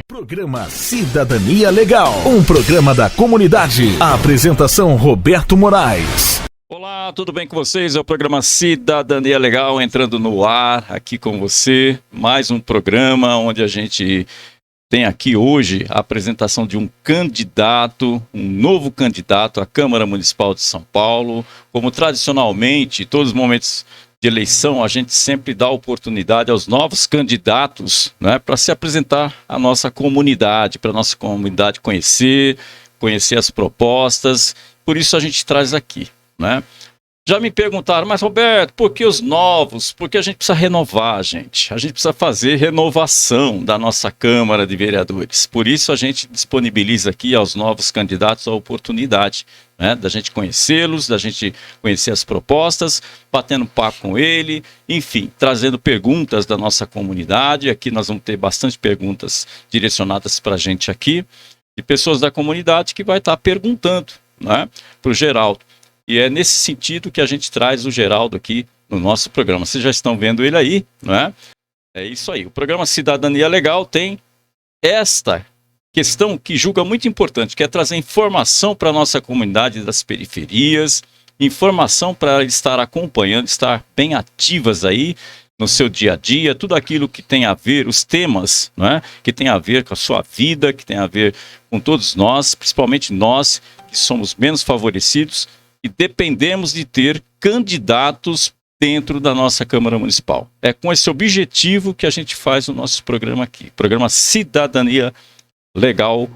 Programa Cidadania Legal, um programa da comunidade. A apresentação Roberto Moraes. Olá, tudo bem com vocês? É o programa Cidadania Legal entrando no ar aqui com você. Mais um programa onde a gente tem aqui hoje a apresentação de um candidato, um novo candidato à Câmara Municipal de São Paulo. Como tradicionalmente, todos os momentos de eleição, a gente sempre dá oportunidade aos novos candidatos, né, para se apresentar à nossa comunidade, para a nossa comunidade conhecer as propostas. Por isso a gente traz aqui, né? Já me perguntaram, mas Roberto, por que os novos? Porque a gente precisa renovar, gente. A gente precisa fazer renovação da nossa Câmara de Vereadores. Por isso a gente disponibiliza aqui aos novos candidatos a oportunidade, né, da gente conhecê-los, da gente conhecer as propostas, batendo papo com ele, enfim, trazendo perguntas da nossa comunidade. Aqui nós vamos ter bastante perguntas direcionadas para a gente aqui, de pessoas da comunidade que vai estar perguntando, né, para o Geraldo. E é nesse sentido que a gente traz o Geraldo aqui no nosso programa. Vocês já estão vendo ele aí, não é? É isso aí. O programa Cidadania Legal tem esta questão que julga muito importante, que é trazer informação para a nossa comunidade das periferias, informação para estar acompanhando, estar bem ativas aí no seu dia a dia, tudo aquilo que tem a ver, os temas, não é? Que tem a ver com a sua vida, que tem a ver com todos nós, principalmente nós que somos menos favorecidos, e dependemos de ter candidatos dentro da nossa Câmara Municipal. É com esse objetivo que a gente faz o nosso programa aqui. Programa Cidadania Legal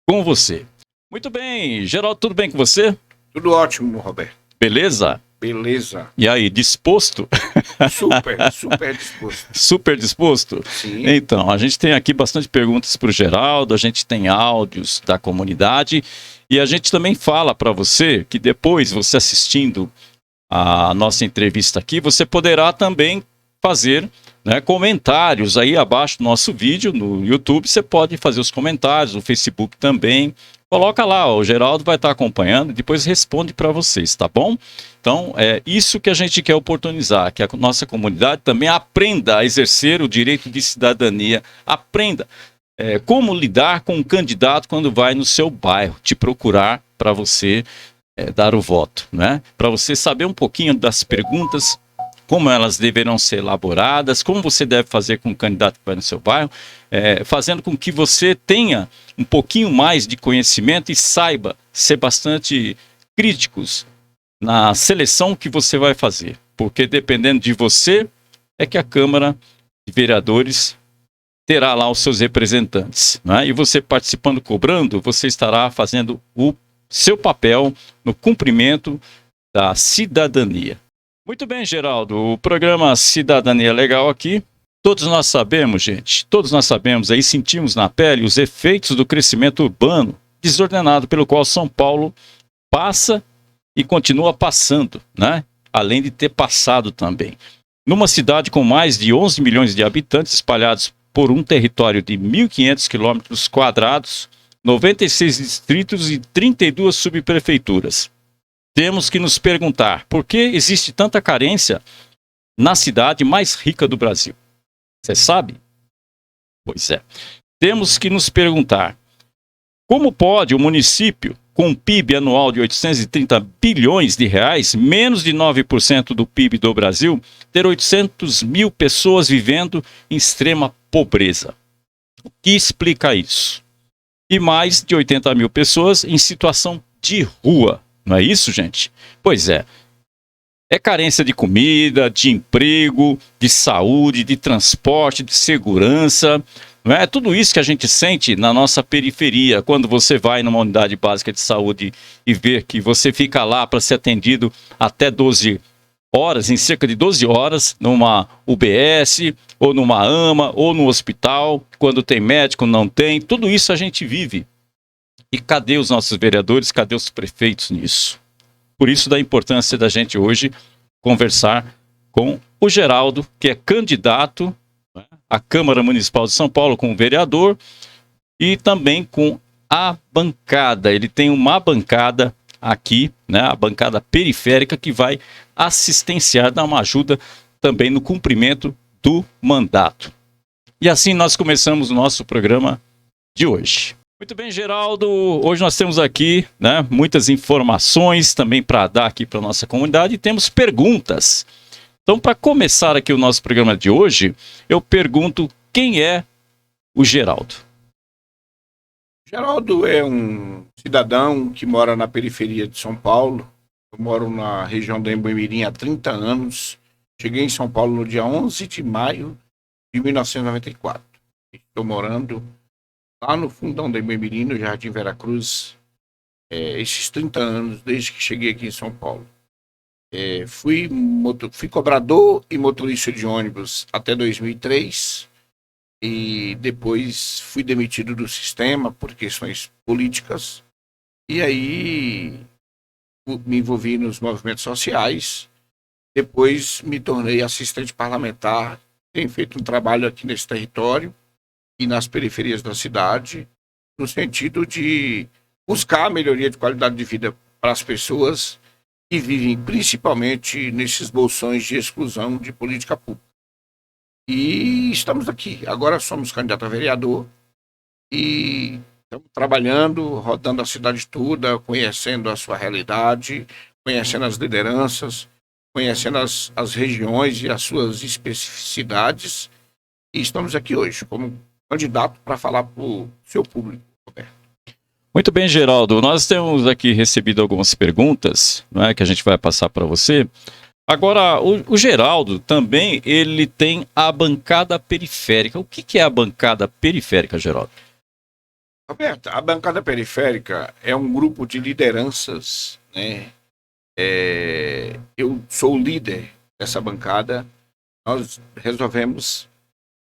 com você. Muito bem, Geraldo, tudo bem com você? Tudo ótimo, Roberto. Beleza? Beleza. E aí, disposto? Super disposto. Super disposto? Sim. Então, a gente tem aqui bastante perguntas para o Geraldo, a gente tem áudios da comunidade e a gente também fala para você que depois, você assistindo a nossa entrevista aqui, você poderá também fazer, né, comentários aí abaixo do nosso vídeo, no YouTube, você pode fazer os comentários, no Facebook também. Coloca lá, o Geraldo vai estar acompanhando e depois responde para vocês, tá bom? Então, é isso que a gente quer oportunizar, que a nossa comunidade também aprenda a exercer o direito de cidadania, aprenda como lidar com um candidato quando vai no seu bairro, te procurar para você dar o voto, né? Para você saber um pouquinho das perguntas, como elas deverão ser elaboradas, como você deve fazer com o candidato que vai no seu bairro, fazendo com que você tenha um pouquinho mais de conhecimento e saiba ser bastante críticos na seleção que você vai fazer. Porque dependendo de você, é que a Câmara de Vereadores terá lá os seus representantes, né? E você participando, cobrando, você estará fazendo o seu papel no cumprimento da cidadania. Muito bem, Geraldo, o programa Cidadania Legal aqui, todos nós sabemos, gente, todos nós sabemos aí, sentimos na pele os efeitos do crescimento urbano desordenado pelo qual São Paulo passa e continua passando, né? Além de ter passado também. Numa cidade com mais de 11 milhões de habitantes espalhados por um território de 1.500 quilômetros quadrados, 96 distritos e 32 subprefeituras. Temos que nos perguntar por que existe tanta carência na cidade mais rica do Brasil. Você sabe? Pois é. Temos que nos perguntar como pode o município, com um PIB anual de 830 bilhões de reais, menos de 9% do PIB do Brasil, ter 800 mil pessoas vivendo em extrema pobreza. O que explica isso? E mais de 80 mil pessoas em situação de rua. Não é isso, gente? Pois é. É carência de comida, de emprego, de saúde, de transporte, de segurança. Não é tudo isso que a gente sente na nossa periferia, quando você vai numa unidade básica de saúde e vê que você fica lá para ser atendido até 12 horas, em cerca de 12 horas, numa UBS, ou numa AMA, ou no hospital, quando tem médico, não tem, tudo isso a gente vive. E cadê os nossos vereadores, cadê os prefeitos nisso? Por isso da importância da gente hoje conversar com o Geraldo, que é candidato à Câmara Municipal de São Paulo como vereador, e também com a bancada. Ele tem uma bancada aqui, né, a bancada periférica que vai assistenciar, dar uma ajuda também no cumprimento do mandato. E assim nós começamos o nosso programa de hoje. Muito bem, Geraldo, hoje nós temos aqui, né, muitas informações também para dar aqui para a nossa comunidade e temos perguntas. Então, para começar aqui o nosso programa de hoje, eu pergunto quem é o Geraldo. Geraldo é um cidadão que mora na periferia de São Paulo. Eu moro na região do Embu-Mirim há 30 anos. Cheguei em São Paulo no dia 11 de maio de 1994. Estou morando lá no fundão do Embu-Mirim, no Jardim Veracruz, esses 30 anos, desde que cheguei aqui em São Paulo. Fui cobrador e motorista de ônibus até 2003 e depois fui demitido do sistema por questões políticas e aí me envolvi nos movimentos sociais. Depois me tornei assistente parlamentar, tenho feito um trabalho aqui nesse território e nas periferias da cidade, no sentido de buscar a melhoria de qualidade de vida para as pessoas que vivem principalmente nesses bolsões de exclusão de política pública. E estamos aqui. Agora somos candidato a vereador e estamos trabalhando, rodando a cidade toda, conhecendo a sua realidade, conhecendo as lideranças, conhecendo as regiões e as suas especificidades. E estamos aqui hoje como candidato para falar para o seu público, Roberto. Muito bem, Geraldo. Nós temos aqui recebido algumas perguntas, né, que a gente vai passar para você. Agora, o Geraldo também, ele tem a bancada periférica. O que é a bancada periférica, Geraldo? Roberto, a bancada periférica é um grupo de lideranças, né? Eu sou o líder dessa bancada. Nós resolvemos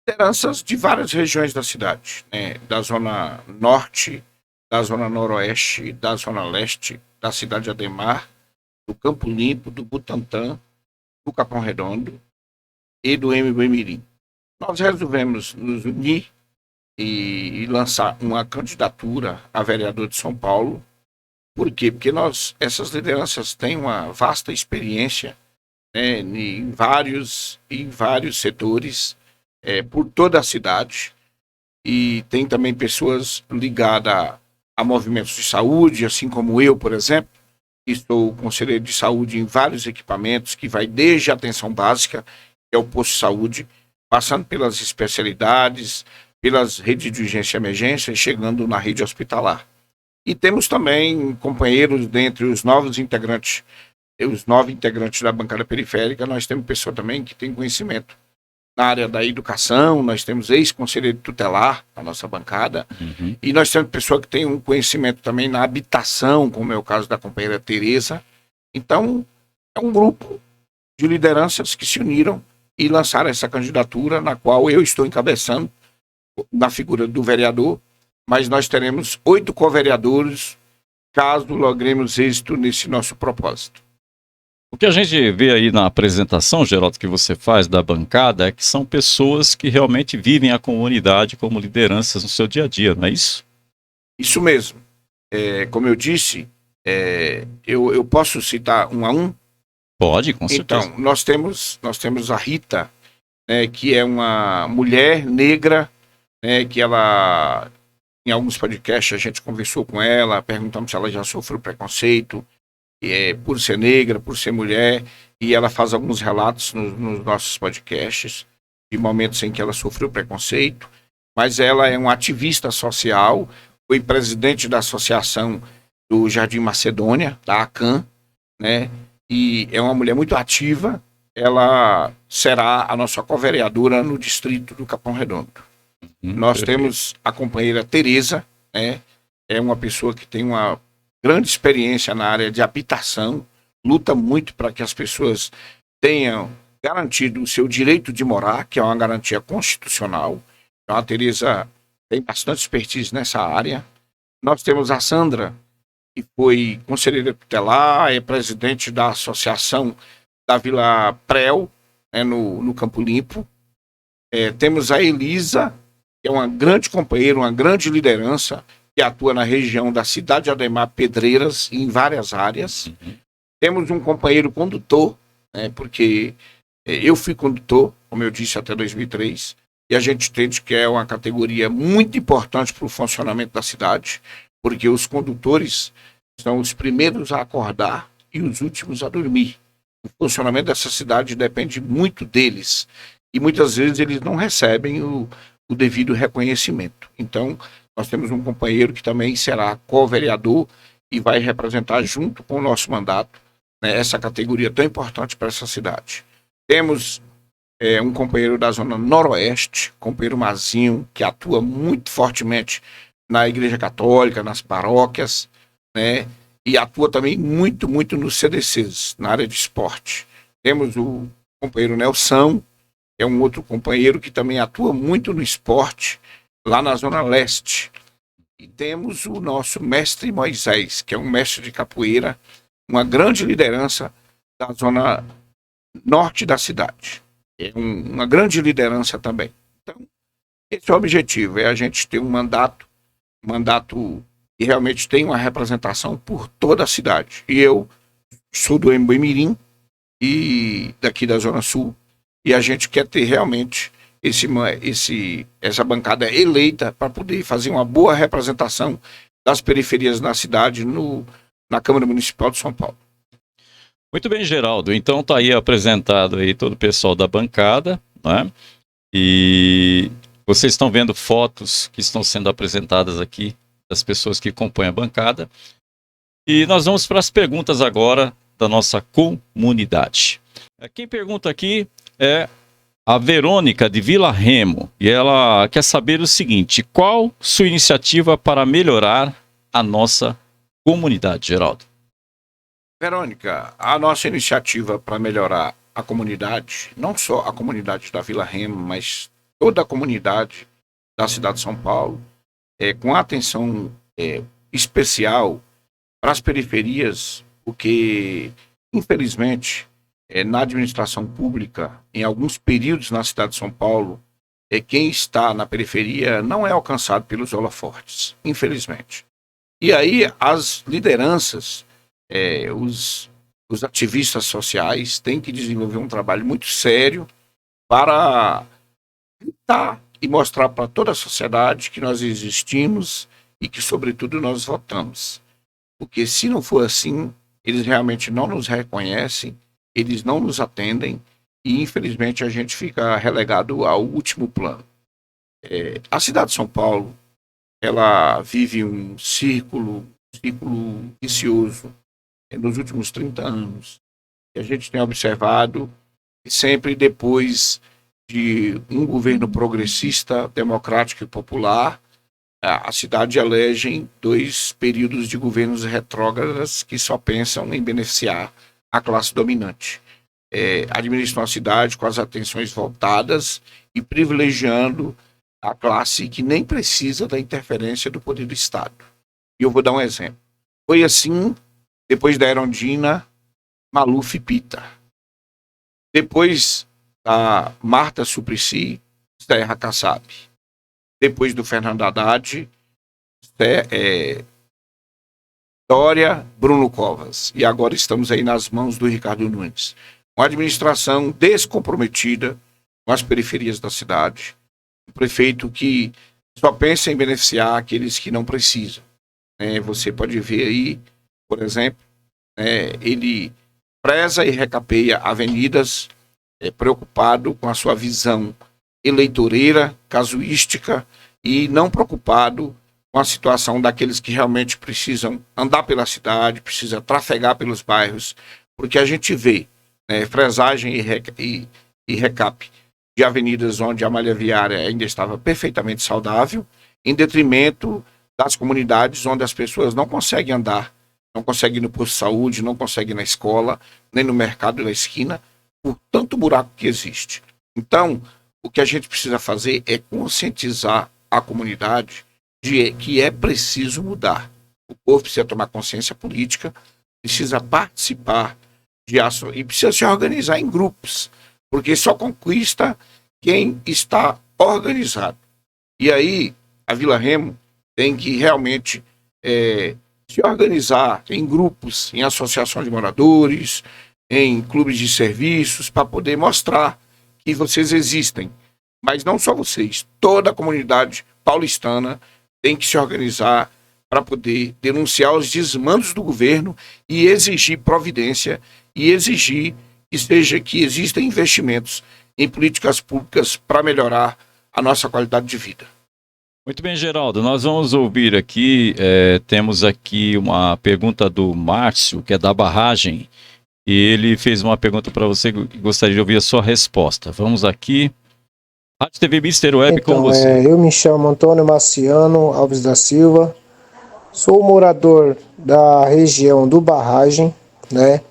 lideranças de várias regiões da cidade, né? Da zona norte, da zona noroeste, da zona leste, da cidade de Ademar, do Campo Limpo, do Butantã, do Capão Redondo e do Embu-Mirim. Nós resolvemos nos unir e lançar uma candidatura a vereador de São Paulo. Por quê? Porque essas lideranças têm uma vasta experiência, né, em vários setores, por toda a cidade, e tem também pessoas ligadas a movimentos de saúde, assim como eu, por exemplo, que sou conselheiro de saúde em vários equipamentos, que vai desde a atenção básica, que é o posto de saúde, passando pelas especialidades, pelas redes de urgência e emergência, chegando na rede hospitalar. E temos também companheiros dentre os novos integrantes da bancada periférica. Nós temos pessoa também que tem conhecimento na área da educação, nós temos ex-conselheiro tutelar na nossa bancada, e nós temos pessoa que tem um conhecimento também na habitação, como é o caso da companheira Tereza. Então, é um grupo de lideranças que se uniram e lançaram essa candidatura, na qual eu estou encabeçando, na figura do vereador, mas nós teremos 8 co-vereadores, caso logremos êxito nesse nosso propósito. O que a gente vê aí na apresentação, Geraldo, que você faz da bancada, é que são pessoas que realmente vivem a comunidade como lideranças no seu dia a dia, não é isso? Isso mesmo. Como eu disse, eu posso citar um a um? Pode, com certeza. Então, nós temos a Rita, né, que é uma mulher negra, né, que ela, em alguns podcasts, a gente conversou com ela, perguntamos se ela já sofreu preconceito, por ser negra, por ser mulher, e ela faz alguns relatos nos nossos podcasts de momentos em que ela sofreu preconceito, mas ela é uma ativista social, foi presidente da associação do Jardim Macedônia, da ACAM, né? E é uma mulher muito ativa. Ela será a nossa co-vereadora no distrito do Capão Redondo. Nós temos a companheira Tereza, né? É uma pessoa que tem uma grande experiência na área de habitação, luta muito para que as pessoas tenham garantido o seu direito de morar, que é uma garantia constitucional. Então a Tereza tem bastante expertise nessa área. Nós temos a Sandra, que foi conselheira tutelar, é presidente da associação da Vila Prel, né, no Campo Limpo. Temos a Elisa, que é uma grande companheira, uma grande liderança, que atua na região da cidade de Ademar Pedreiras, em várias áreas. Temos um companheiro condutor, né, porque eu fui condutor, como eu disse, até 2003, e a gente entende que é uma categoria muito importante para o funcionamento da cidade, porque os condutores são os primeiros a acordar e os últimos a dormir. O funcionamento dessa cidade depende muito deles, e muitas vezes eles não recebem o devido reconhecimento. Então, nós temos um companheiro que também será co-vereador e vai representar junto com o nosso mandato, né, essa categoria tão importante para essa cidade. Temos um companheiro da Zona Noroeste, companheiro Mazinho, que atua muito fortemente na Igreja Católica, nas paróquias, né, e atua também muito nos CDCs, na área de esporte. Temos o companheiro Nelson, que é um outro companheiro que também atua muito no esporte, lá na Zona Leste. E temos o nosso mestre Moisés, que é um mestre de capoeira, uma grande liderança da Zona Norte da cidade. É uma grande liderança também. Então, esse é o objetivo, é a gente ter um mandato que realmente tem uma representação por toda a cidade. E eu sou do Embu-Mirim e daqui da Zona Sul, e a gente quer ter realmente essa bancada eleita para poder fazer uma boa representação das periferias da cidade na Câmara Municipal de São Paulo. Muito bem, Geraldo. Então tá aí apresentado aí todo o pessoal da bancada, né? E vocês estão vendo fotos que estão sendo apresentadas aqui das pessoas que compõem a bancada. E nós vamos para as perguntas agora da nossa comunidade. Quem pergunta aqui é a Verônica de Vila Remo, e ela quer saber o seguinte: qual sua iniciativa para melhorar a nossa comunidade, Geraldo? Verônica, a nossa iniciativa para melhorar a comunidade, não só a comunidade da Vila Remo, mas toda a comunidade da cidade de São Paulo, com atenção especial para as periferias, porque, infelizmente, na administração pública, em alguns períodos na cidade de São Paulo, quem está na periferia não é alcançado pelos holofortes, infelizmente. E aí as lideranças, os ativistas sociais têm que desenvolver um trabalho muito sério para gritar e mostrar para toda a sociedade que nós existimos e que, sobretudo, nós votamos. Porque se não for assim, eles realmente não nos reconhecem, eles não nos atendem e, infelizmente, a gente fica relegado ao último plano. A cidade de São Paulo, ela vive um círculo vicioso nos últimos 30 anos. E a gente tem observado que sempre depois de um governo progressista, democrático e popular, a cidade elege 2 períodos de governos retrógradas que só pensam em beneficiar a classe dominante. Administram a cidade com as atenções voltadas e privilegiando a classe que nem precisa da interferência do poder do Estado. E eu vou dar um exemplo. Foi assim depois da Erundina, Maluf e Pita. Depois da Marta Suplicy, Serra Kassab. Depois do Fernando Haddad, Dória, Bruno Covas. E agora estamos aí nas mãos do Ricardo Nunes. Uma administração descomprometida com as periferias da cidade. Um prefeito que só pensa em beneficiar aqueles que não precisam. Você pode ver aí, por exemplo, ele preza e recapeia avenidas, preocupado com a sua visão eleitoreira, casuística, e não preocupado com a situação daqueles que realmente precisam andar pela cidade, precisa trafegar pelos bairros, porque a gente vê fresagem e recape de avenidas onde a malha viária ainda estava perfeitamente saudável, em detrimento das comunidades onde as pessoas não conseguem andar, não conseguem ir no posto de saúde, não conseguem ir na escola, nem no mercado da esquina, por tanto buraco que existe. Então, o que a gente precisa fazer é conscientizar a comunidade de que é preciso mudar. O povo precisa tomar consciência política, precisa participar de ação e precisa se organizar em grupos, porque só conquista quem está organizado. E aí, a Vila Remo tem que realmente se organizar em grupos, em associações de moradores, em clubes de serviços, para poder mostrar que vocês existem. Mas não só vocês, toda a comunidade paulistana tem que se organizar para poder denunciar os desmandos do governo e exigir providência e exigir que existam investimentos em políticas públicas para melhorar a nossa qualidade de vida. Muito bem, Geraldo, nós vamos ouvir aqui, temos aqui uma pergunta do Márcio, que é da barragem, e ele fez uma pergunta para você, gostaria de ouvir a sua resposta. Vamos aqui. Rádio TV Mister Web então, com você. Eu me chamo Antônio Marciano Alves da Silva, sou morador da região do Barragem, né?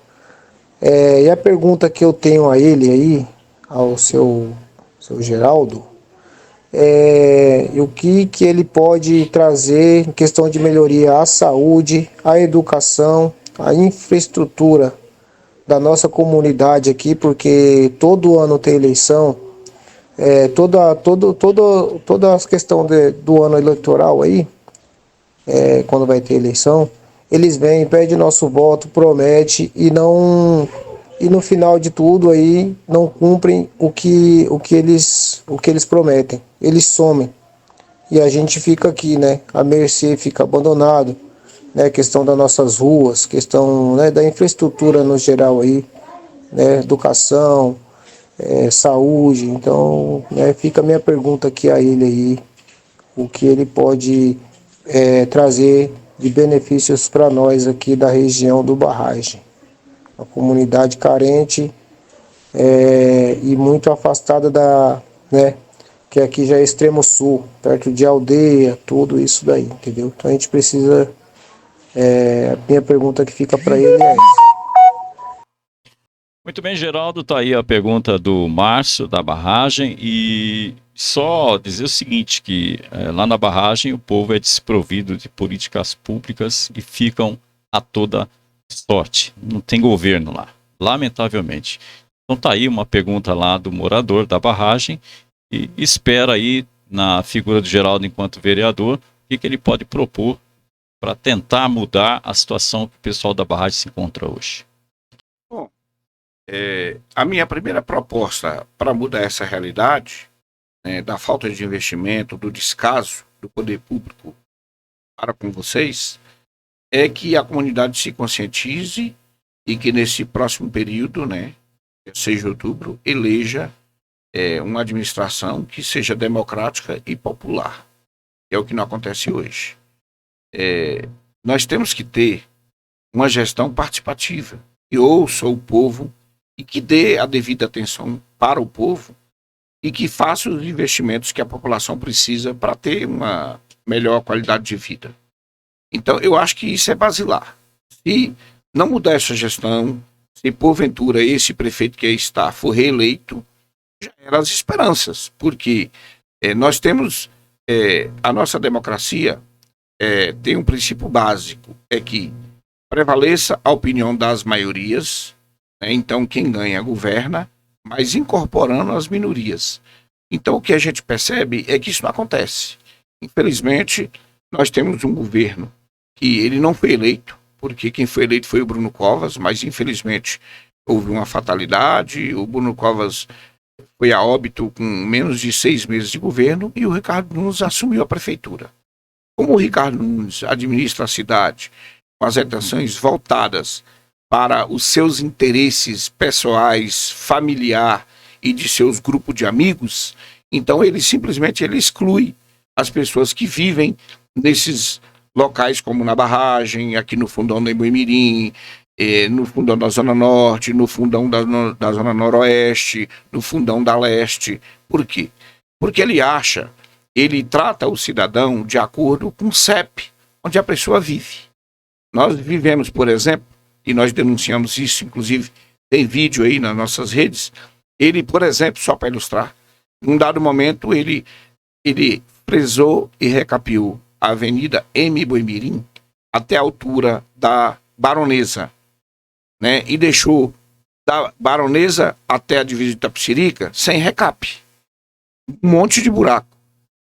E a pergunta que eu tenho a ele aí, ao seu Geraldo, o que ele pode trazer em questão de melhoria à saúde, à educação, à infraestrutura da nossa comunidade aqui, porque todo ano tem eleição, toda a questão do ano eleitoral aí, quando vai ter eleição, eles vêm, pedem nosso voto, promete e no final de tudo aí não cumprem o que eles prometem. Eles somem. E a gente fica aqui, né, à mercê, fica abandonado, né, questão das nossas ruas, questão, né, da infraestrutura no geral aí, né, educação, saúde. Então, né, fica a minha pergunta aqui a ele aí, o que ele pode trazer de benefícios para nós aqui da região do Barragem. Uma comunidade carente e muito afastada né, que aqui já é extremo sul, perto de aldeia, tudo isso daí, entendeu? Então a gente precisa, a minha pergunta que fica para ele é essa. Muito bem, Geraldo, tá aí a pergunta do Márcio, da barragem, e só dizer o seguinte, que lá na barragem o povo é desprovido de políticas públicas e ficam a toda sorte, não tem governo lá, lamentavelmente. Então tá aí uma pergunta lá do morador da barragem e espera aí na figura do Geraldo enquanto vereador, o que ele pode propor para tentar mudar a situação que o pessoal da barragem se encontra hoje. Bom, a minha primeira proposta para mudar essa realidade, da falta de investimento, do descaso do poder público para com vocês, é que a comunidade se conscientize e que nesse próximo período, 6 de outubro, eleja uma administração que seja democrática e popular. É o que não acontece hoje. Nós temos que ter uma gestão participativa, que ouça o povo e que dê a devida atenção para o povo e que faça os investimentos que a população precisa para ter uma melhor qualidade de vida. Então, eu acho que isso é basilar. Se não mudar essa gestão, se porventura esse prefeito que aí está for reeleito, já eram as esperanças, porque nós temos, a nossa democracia tem um princípio básico, é que prevaleça a opinião das maiorias, então quem ganha governa, mas incorporando as minorias. Então o que a gente percebe é que isso não acontece. Infelizmente, nós temos um governo que ele não foi eleito, porque quem foi eleito foi o Bruno Covas, mas infelizmente houve uma fatalidade, o Bruno Covas foi a óbito com menos de 6 meses de governo e o Ricardo Nunes assumiu a prefeitura. Como o Ricardo Nunes administra a cidade com as atenções voltadas para os seus interesses pessoais, familiar e de seus grupos de amigos, então ele simplesmente exclui as pessoas que vivem nesses locais como na barragem, aqui no fundão do Iboimirim, no fundão da Zona Norte, no fundão da Zona Noroeste, no fundão da Leste. Por quê? Porque ele trata o cidadão de acordo com o CEP, onde a pessoa vive. Nós vivemos, por exemplo, e nós denunciamos isso, inclusive tem vídeo aí nas nossas redes, ele, por exemplo, só para ilustrar, num dado momento ele fresou e recapeou a Avenida M. Boimirim até a altura da Baronesa, e deixou da Baronesa até a divisa de Itapecerica sem recape. Um monte de buraco.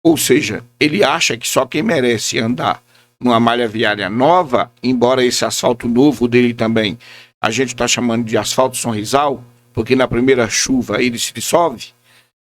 Ou seja, ele acha que só quem merece andar numa malha viária nova, embora esse asfalto novo dele também, a gente está chamando de asfalto sorrisal, porque na primeira chuva ele se dissolve,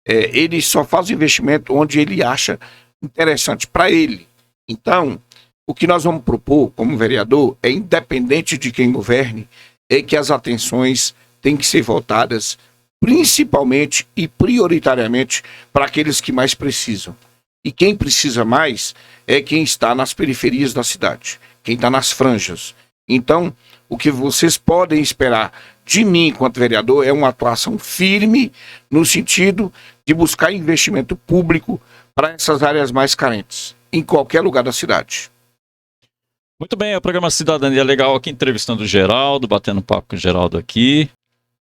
ele só faz o investimento onde ele acha interessante para ele. Então, o que nós vamos propor como vereador é, independente de quem governe, é que as atenções têm que ser voltadas principalmente e prioritariamente para aqueles que mais precisam. E quem precisa mais é quem está nas periferias da cidade, quem está nas franjas. Então, o que vocês podem esperar de mim, enquanto vereador, é uma atuação firme no sentido de buscar investimento público para essas áreas mais carentes, em qualquer lugar da cidade. Muito bem, é o programa Cidadania Legal aqui, entrevistando o Geraldo, batendo papo com o Geraldo aqui.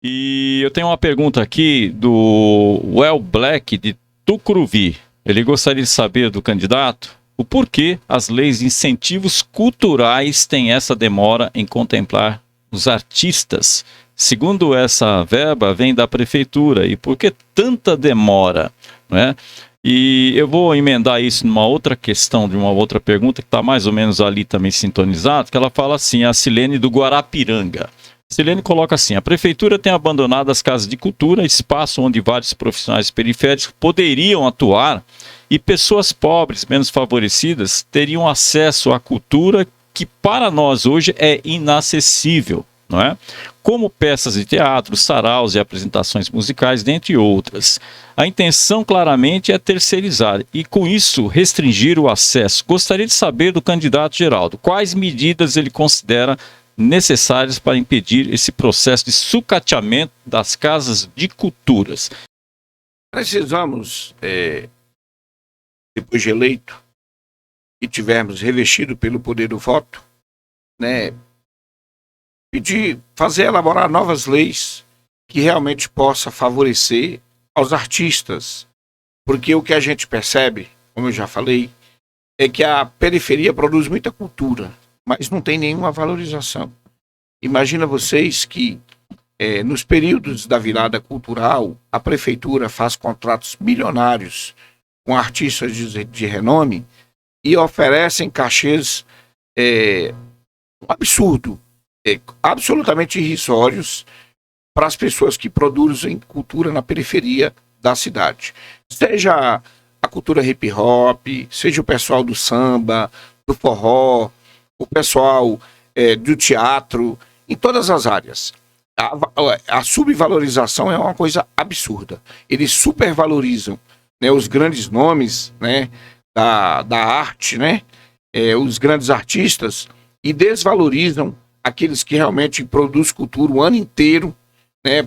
E eu tenho uma pergunta aqui do Well Black de Tucuruvi. Ele gostaria de saber do candidato o porquê as leis de incentivos culturais têm essa demora em contemplar os artistas. Segundo essa verba, vem da prefeitura. E por que tanta demora? Não é? E eu vou emendar isso numa outra questão, de uma outra pergunta que está mais ou menos ali também sintonizado, que ela fala assim, a Silene do Guarapiranga. Silene coloca assim, a prefeitura tem abandonado as casas de cultura, espaço onde vários profissionais periféricos poderiam atuar e pessoas pobres, menos favorecidas, teriam acesso à cultura que para nós hoje é inacessível, não é? Como peças de teatro, saraus e apresentações musicais, dentre outras. A intenção claramente é terceirizar e com isso restringir o acesso. Gostaria de saber do candidato Geraldo, quais medidas ele considera necessárias para impedir esse processo de sucateamento das casas de culturas. Precisamos, depois de eleito, e tivermos revestido pelo poder do voto, né, elaborar novas leis que realmente possa favorecer aos artistas. Porque o que a gente percebe, como eu já falei, é que a periferia produz muita cultura, mas não tem nenhuma valorização. Imagina vocês que nos períodos da virada cultural, a prefeitura faz contratos milionários com artistas de renome e oferecem cachês absurdo, absolutamente irrisórios para as pessoas que produzem cultura na periferia da cidade. Seja a cultura hip hop, seja o pessoal do samba, do forró, o pessoal do teatro, em todas as áreas. A subvalorização é uma coisa absurda. Eles supervalorizam, né, os grandes nomes, né, da arte, né, os grandes artistas, e desvalorizam aqueles que realmente produzem cultura o ano inteiro, né,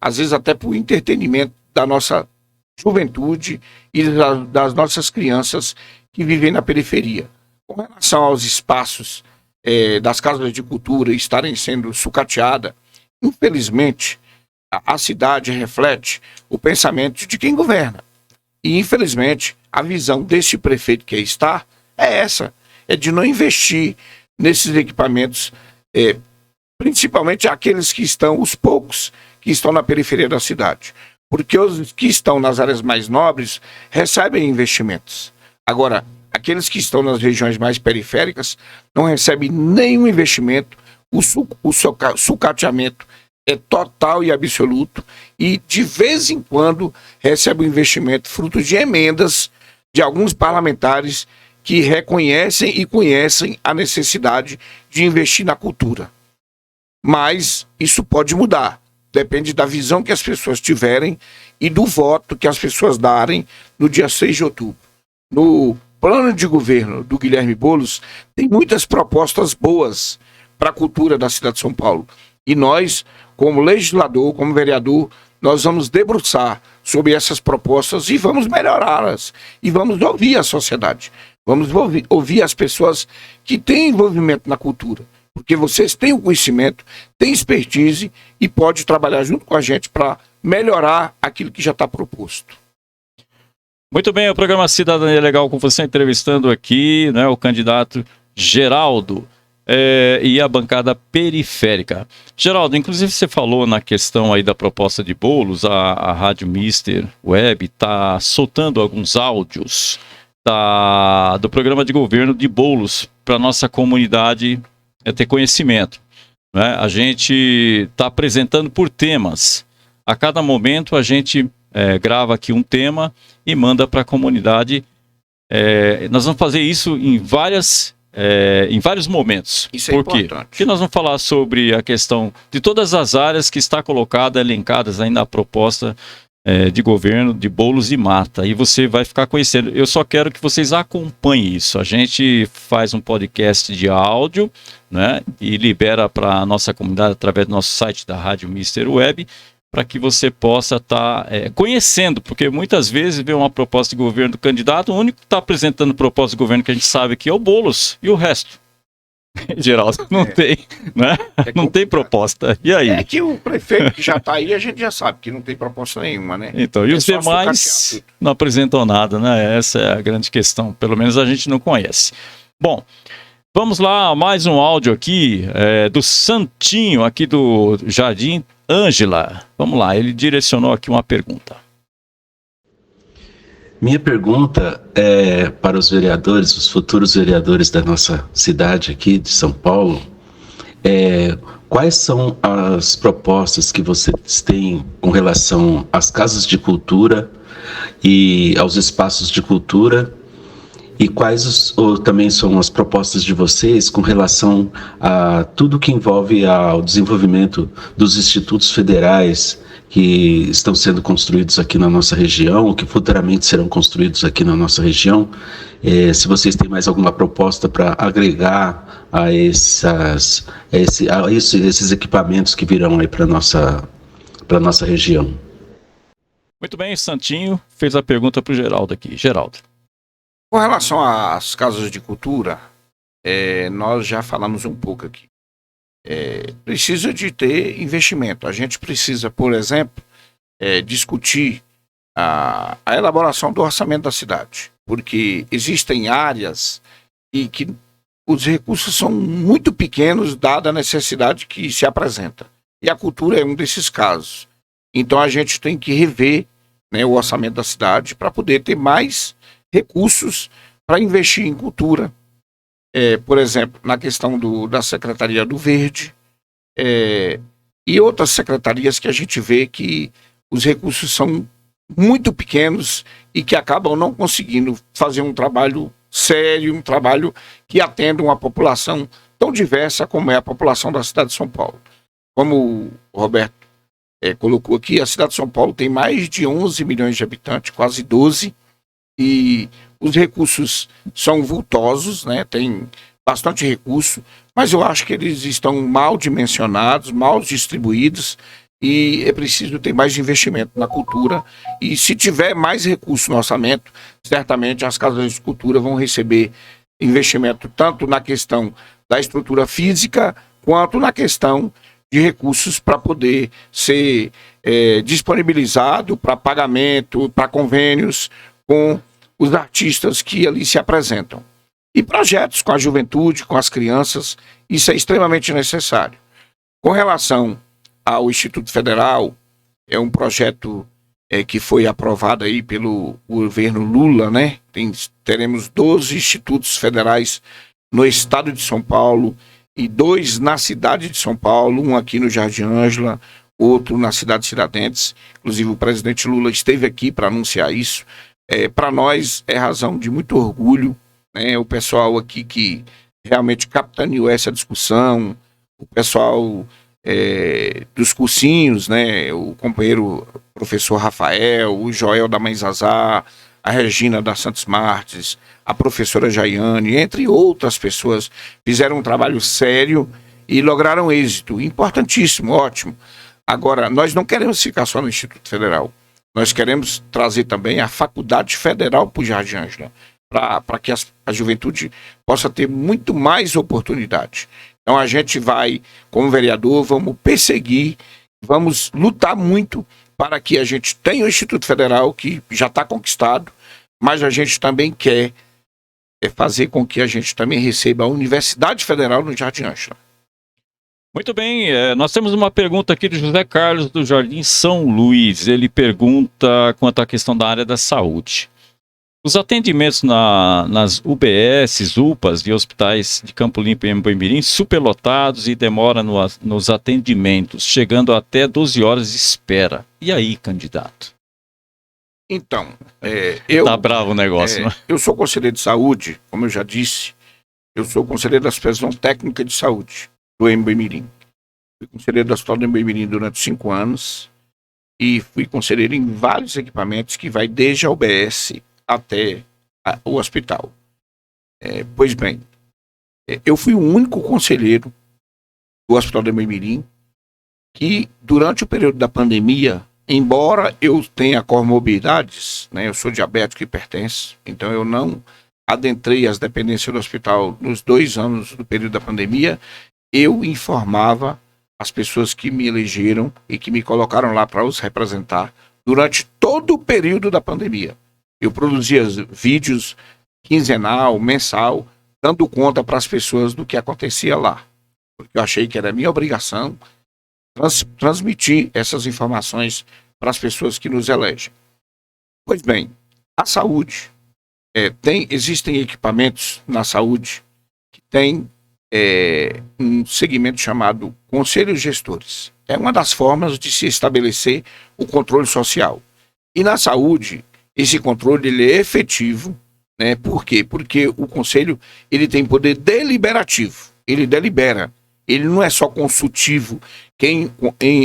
às vezes até para o entretenimento da nossa juventude e das nossas crianças que vivem na periferia. Com relação aos espaços das casas de cultura estarem sendo sucateadas, infelizmente, a cidade reflete o pensamento de quem governa. E, infelizmente, a visão desse prefeito que aí está é essa, é de não investir nesses equipamentos, principalmente aqueles que estão, os poucos que estão na periferia da cidade. Porque os que estão nas áreas mais nobres recebem investimentos. Agora, aqueles que estão nas regiões mais periféricas não recebem nenhum investimento, o sucateamento é total e absoluto, e de vez em quando recebe um investimento fruto de emendas de alguns parlamentares que reconhecem e conhecem a necessidade de investir na cultura. Mas isso pode mudar, depende da visão que as pessoas tiverem e do voto que as pessoas darem no dia 6 de outubro. No plano de governo do Guilherme Boulos, tem muitas propostas boas para a cultura da cidade de São Paulo. E nós, como legislador, como vereador, nós vamos debruçar sobre essas propostas e vamos melhorá-las. E vamos ouvir a sociedade. Vamos ouvir as pessoas que têm envolvimento na cultura. Porque vocês têm o conhecimento, têm expertise e podem trabalhar junto com a gente para melhorar aquilo que já está proposto. Muito bem, o programa Cidadania Legal com você entrevistando aqui, né, o candidato Geraldo. e a bancada periférica. Geraldo, inclusive você falou na questão aí da proposta de bolos, a Rádio Mister Web está soltando alguns áudios do programa de governo de bolos para nossa comunidade ter conhecimento, né? A gente está apresentando por temas. A cada momento a gente grava aqui um tema e manda para a comunidade. Nós vamos fazer isso em vários momentos. Isso é Por quê? importante. Porque nós vamos falar sobre a questão de todas as áreas que está colocada, elencadas aí na proposta de governo de Bolos e Mata. E você vai ficar conhecendo. Eu só quero que vocês acompanhem isso. A gente faz um podcast de áudio, né? E libera para a nossa comunidade através do nosso site da Rádio Mister Web, para que você possa estar conhecendo, porque muitas vezes vê uma proposta de governo do candidato, o único que está apresentando proposta de governo que a gente sabe aqui é o Boulos, e o resto, Geraldo, não tem, né? Não tem proposta. E aí? É que o prefeito que já está aí, a gente já sabe que não tem proposta nenhuma, né? Então, e os só demais sucatear tudo. não apresentam nada, né? Essa é a grande questão, pelo menos a gente não conhece. Bom, vamos lá, mais um áudio aqui do Santinho, aqui do Jardim Ângela. Vamos lá, ele direcionou aqui uma pergunta. Minha pergunta é para os vereadores, os futuros vereadores da nossa cidade aqui de São Paulo. Quais são as propostas que vocês têm com relação às casas de cultura e aos espaços de cultura? E quais também são as propostas de vocês com relação a tudo que envolve ao desenvolvimento dos institutos federais que estão sendo construídos aqui na nossa região, ou que futuramente serão construídos aqui na nossa região? Se vocês têm mais alguma proposta para agregar a esses equipamentos que virão aí para nossa região. Muito bem, Santinho fez a pergunta para o Geraldo aqui. Geraldo. Com relação às casas de cultura, nós já falamos um pouco aqui. Precisa de ter investimento. A gente precisa, por exemplo, discutir a elaboração do orçamento da cidade, porque existem áreas e que os recursos são muito pequenos dada a necessidade que se apresenta. E a cultura é um desses casos. Então a gente tem que rever, né, o orçamento da cidade para poder ter mais recursos para investir em cultura. Por exemplo, na questão da Secretaria do Verde, e outras secretarias que a gente vê que os recursos são muito pequenos e que acabam não conseguindo fazer um trabalho sério, um trabalho que atenda uma população tão diversa como é a população da cidade de São Paulo. Como o Roberto colocou aqui, a cidade de São Paulo tem mais de 11 milhões de habitantes, quase 12, e os recursos são vultosos, né? Tem bastante recurso, mas eu acho que eles estão mal dimensionados, mal distribuídos, e é preciso ter mais investimento na cultura. E se tiver mais recurso no orçamento, certamente as casas de cultura vão receber investimento tanto na questão da estrutura física, quanto na questão de recursos para poder ser disponibilizado para pagamento, para convênios com os artistas que ali se apresentam. E projetos com a juventude, com as crianças, isso é extremamente necessário. Com relação ao Instituto Federal, é um projeto que foi aprovado aí pelo governo Lula, né? Teremos 12 institutos federais no estado de São Paulo e 2 na cidade de São Paulo, um aqui no Jardim Ângela, outro na cidade de Tiradentes. Inclusive o presidente Lula esteve aqui para anunciar isso. Para nós é razão de muito orgulho, né? O pessoal aqui que realmente capitaneou essa discussão, o pessoal dos cursinhos, né? O companheiro professor Rafael, o Joel da Mãe Zazá, a Regina da Santos Martins, a professora Jaiane, entre outras pessoas, fizeram um trabalho sério e lograram êxito, importantíssimo, ótimo. Agora, nós não queremos ficar só no Instituto Federal. Nós queremos trazer também a Faculdade Federal para o Jardim Ângela, para que a juventude possa ter muito mais oportunidade. Então a gente vai, como vereador, vamos perseguir, vamos lutar muito para que a gente tenha o Instituto Federal, que já está conquistado, mas a gente também quer é fazer com que a gente também receba a Universidade Federal no Jardim Ângela. Muito bem, nós temos uma pergunta aqui do José Carlos do Jardim São Luís. Ele pergunta quanto à questão da área da saúde. Os atendimentos nas UBS, UPAs e hospitais de Campo Limpo e Embu-Mirim superlotados e demora nos atendimentos, chegando até 12 horas de espera. E aí, candidato? Então, Tá bravo o negócio, né? eu sou conselheiro de saúde, como eu já disse, eu sou conselheiro da Supervisão Técnica de Saúde do Embu-Mirim. Fui conselheiro do Hospital do Embu-Mirim durante 5 anos e fui conselheiro em vários equipamentos que vai desde a UBS até o hospital. Pois bem, eu fui o único conselheiro do Hospital do Embu-Mirim que, durante o período da pandemia, embora eu tenha comorbidades, né, eu sou diabético e hipertenso, então eu não adentrei as dependências do hospital nos 2 anos do período da pandemia, eu informava as pessoas que me elegeram e que me colocaram lá para os representar durante todo o período da pandemia. Eu produzia vídeos quinzenal, mensal, dando conta para as pessoas do que acontecia lá. Porque eu achei que era minha obrigação transmitir essas informações para as pessoas que nos elegem. Pois bem, a saúde, existem equipamentos na saúde que tem um segmento chamado Conselhos Gestores. É uma das formas de se estabelecer o controle social. E na saúde, esse controle ele é efetivo, né? Por quê? Porque o conselho ele tem poder deliberativo. Ele delibera. Ele não é só consultivo,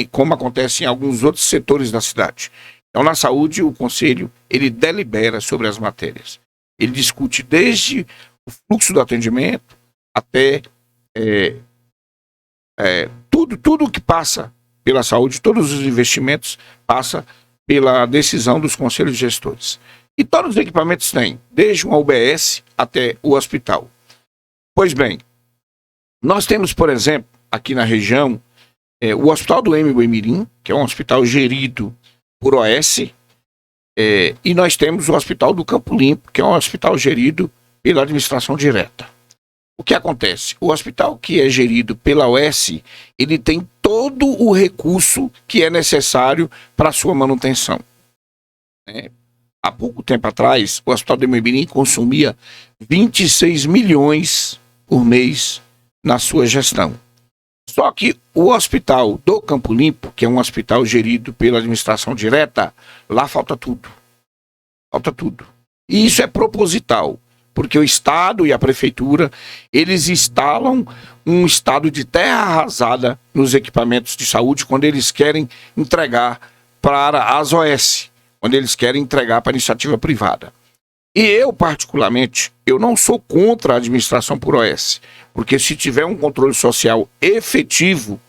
como acontece em alguns outros setores da cidade. Então, na saúde, o conselho ele delibera sobre as matérias. Ele discute desde o fluxo do atendimento até tudo que passa pela saúde, todos os investimentos passa pela decisão dos conselhos gestores. E todos os equipamentos têm, desde uma UBS até o hospital. Pois bem, nós temos, por exemplo, aqui na região, o Hospital do Embu-Mirim, que é um hospital gerido por OS, e nós temos o Hospital do Campo Limpo, que é um hospital gerido pela administração direta. O que acontece? O hospital que é gerido pela OS, ele tem todo o recurso que é necessário para a sua manutenção. Há pouco tempo atrás, o Hospital do Embu-Mirim consumia 26 milhões por mês na sua gestão. Só que o Hospital do Campo Limpo, que é um hospital gerido pela administração direta, lá falta tudo. Falta tudo. E isso é proposital. Porque o Estado e a Prefeitura, eles instalam um estado de terra arrasada nos equipamentos de saúde quando eles querem entregar para as OS, quando eles querem entregar para a iniciativa privada. E eu, particularmente, eu não sou contra a administração por OS, porque se tiver um controle social efetivo,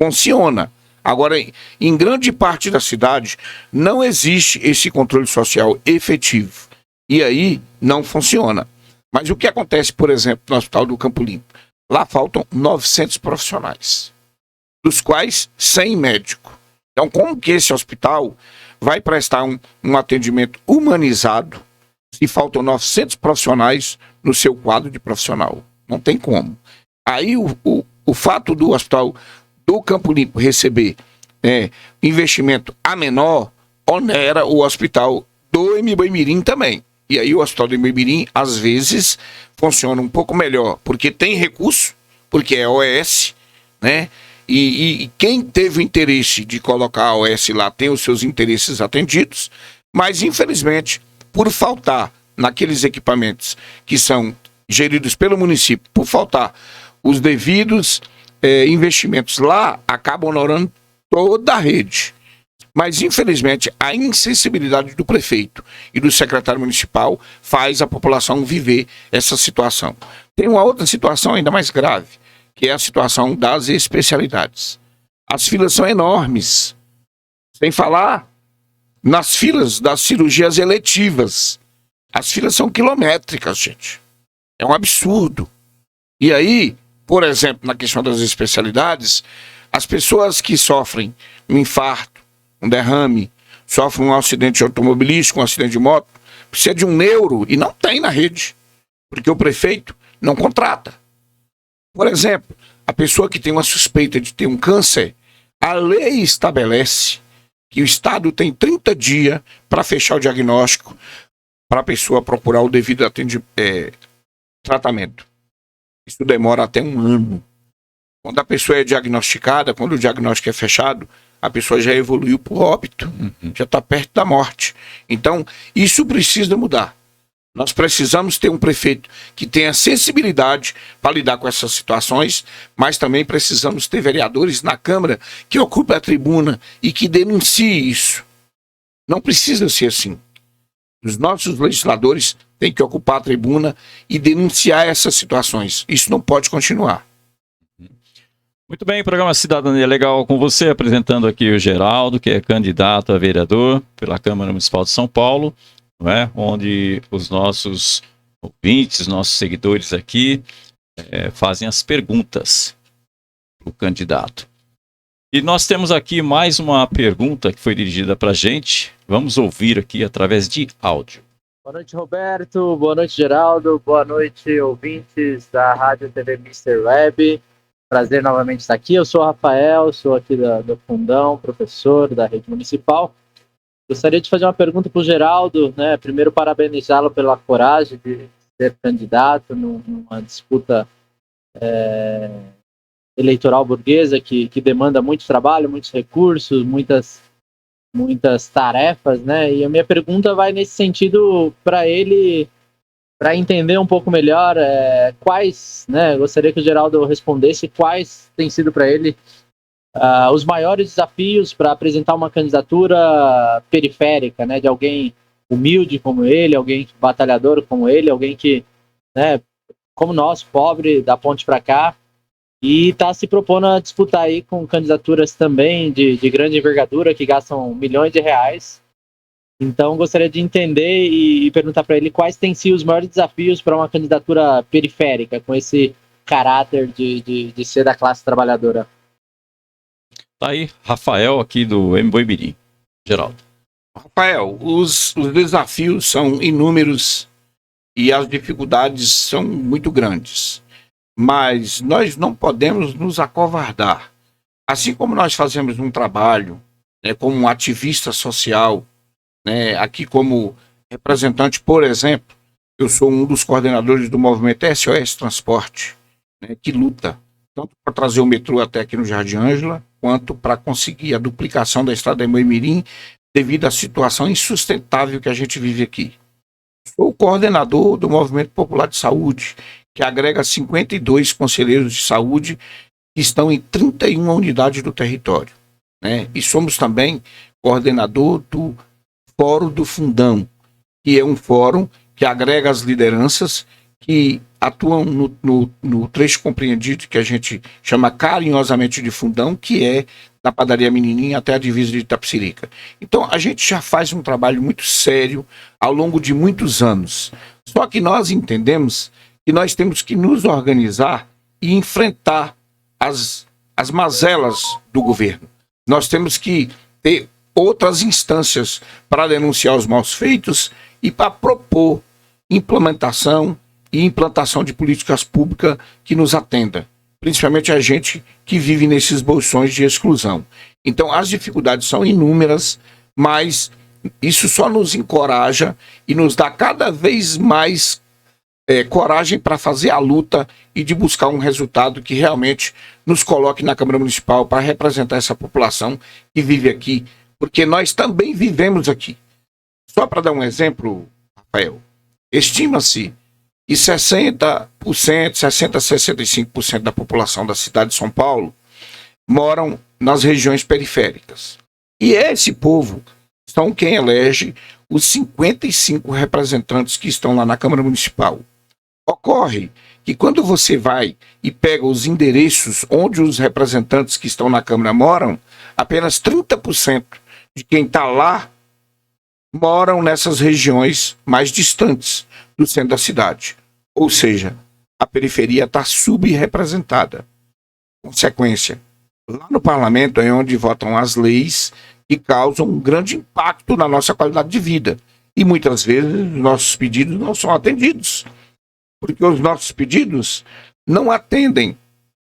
funciona. Agora, em grande parte da cidade, não existe esse controle social efetivo. E aí, não funciona. Mas o que acontece, por exemplo, no Hospital do Campo Limpo? Lá faltam 900 profissionais, dos quais 100 médicos. Então, como que esse hospital vai prestar um atendimento humanizado se faltam 900 profissionais no seu quadro de profissional? Não tem como. Aí, o fato do Hospital do Campo Limpo receber investimento a menor onera o Hospital do Embu-Mirim também. E aí o Hospital do Embu-Mirim, às vezes, funciona um pouco melhor, porque tem recurso, porque é OS, né? E quem teve o interesse de colocar a OS lá tem os seus interesses atendidos, mas, infelizmente, por faltar naqueles equipamentos que são geridos pelo município, por faltar os devidos investimentos lá, acabam honorando toda a rede. Mas, infelizmente, a insensibilidade do prefeito e do secretário municipal faz a população viver essa situação. Tem uma outra situação ainda mais grave, que é a situação das especialidades. As filas são enormes. Sem falar nas filas das cirurgias eletivas. As filas são quilométricas, gente. É um absurdo. E aí, por exemplo, na questão das especialidades, as pessoas que sofrem um infarto, um derrame, sofre um acidente automobilístico, um acidente de moto, precisa de um neuro e não tem na rede. porque o prefeito não contrata. Por exemplo, a pessoa que tem uma suspeita de ter um câncer, a lei estabelece que o Estado tem 30 dias para fechar o diagnóstico, para a pessoa procurar o devido tratamento. Isso demora até 1 ano. Quando a pessoa é diagnosticada, quando o diagnóstico é fechado, a pessoa já evoluiu para o óbito, já está perto da morte. Então, isso precisa mudar. Nós precisamos ter um prefeito que tenha sensibilidade para lidar com essas situações, mas também precisamos ter vereadores na Câmara que ocupem a tribuna e que denunciem isso. Não precisa ser assim. Os nossos legisladores têm que ocupar a tribuna e denunciar essas situações. Isso não pode continuar. Muito bem, programa Cidadania Legal com você, apresentando aqui o Geraldo, que é candidato a vereador pela Câmara Municipal de São Paulo, não é? Onde os nossos ouvintes, nossos seguidores aqui fazem as perguntas para o candidato. E nós temos aqui mais uma pergunta que foi dirigida para a gente. Vamos ouvir aqui através de áudio. Boa noite, Roberto. Boa noite, Geraldo. Boa noite, ouvintes da Rádio TV Mister Web. Prazer novamente estar aqui. Eu sou o Rafael, sou aqui do Fundão, professor da rede municipal. Gostaria de fazer uma pergunta para o Geraldo, né? Primeiro, parabenizá-lo pela coragem de ser candidato numa disputa eleitoral burguesa que demanda muito trabalho, muitos recursos, muitas tarefas, né? E a minha pergunta vai nesse sentido para ele, para entender um pouco melhor quais, né? Gostaria que o Geraldo respondesse quais têm sido para ele os maiores desafios para apresentar uma candidatura periférica, né, de alguém humilde como ele, alguém batalhador como ele, alguém que, né, como nós, pobre, da ponte para cá, e está se propondo a disputar aí com candidaturas também de grande envergadura, que gastam milhões de reais. Então, gostaria de entender e perguntar para ele quais têm sido os maiores desafios para uma candidatura periférica, com esse caráter de ser da classe trabalhadora. Tá aí, Rafael, aqui do Boimirim. Geraldo. Rafael, os desafios são inúmeros e as dificuldades são muito grandes. Mas nós não podemos nos acovardar. Assim como nós fazemos um trabalho, né, como um ativista social, né, aqui como representante, por exemplo, eu sou um dos coordenadores do movimento SOS Transporte, né, que luta tanto para trazer o metrô até aqui no Jardim Ângela, quanto para conseguir a duplicação da estrada de Boimirim, devido à situação insustentável que a gente vive aqui. Sou o coordenador do Movimento Popular de Saúde, que agrega 52 conselheiros de saúde que estão em 31 unidades do território, né? E somos também coordenador do Fórum do Fundão, que é um fórum que agrega as lideranças que atuam no trecho compreendido que a gente chama carinhosamente de Fundão, que é da Padaria Menininha até a divisa de Itapecerica. Então, a gente já faz um trabalho muito sério ao longo de muitos anos. Só que nós entendemos que nós temos que nos organizar e enfrentar as mazelas do governo. Nós temos que ter outras instâncias para denunciar os maus feitos e para propor implementação e implantação de políticas públicas que nos atenda, principalmente a gente que vive nesses bolsões de exclusão. Então, as dificuldades são inúmeras, mas isso só nos encoraja e nos dá cada vez mais coragem para fazer a luta e de buscar um resultado que realmente nos coloque na Câmara Municipal para representar essa população que vive aqui, porque nós também vivemos aqui. Só para dar um exemplo, Rafael, estima-se que 60%, 65% da população da cidade de São Paulo moram nas regiões periféricas. E esse povo são quem elege os 55 representantes que estão lá na Câmara Municipal. Ocorre que quando você vai e pega os endereços onde os representantes que estão na Câmara moram, apenas 30% de quem está lá moram nessas regiões mais distantes do centro da cidade. Ou seja, a periferia está subrepresentada. Consequência, lá no parlamento é onde votam as leis que causam um grande impacto na nossa qualidade de vida. E muitas vezes nossos pedidos não são atendidos. porque os nossos pedidos não atendem,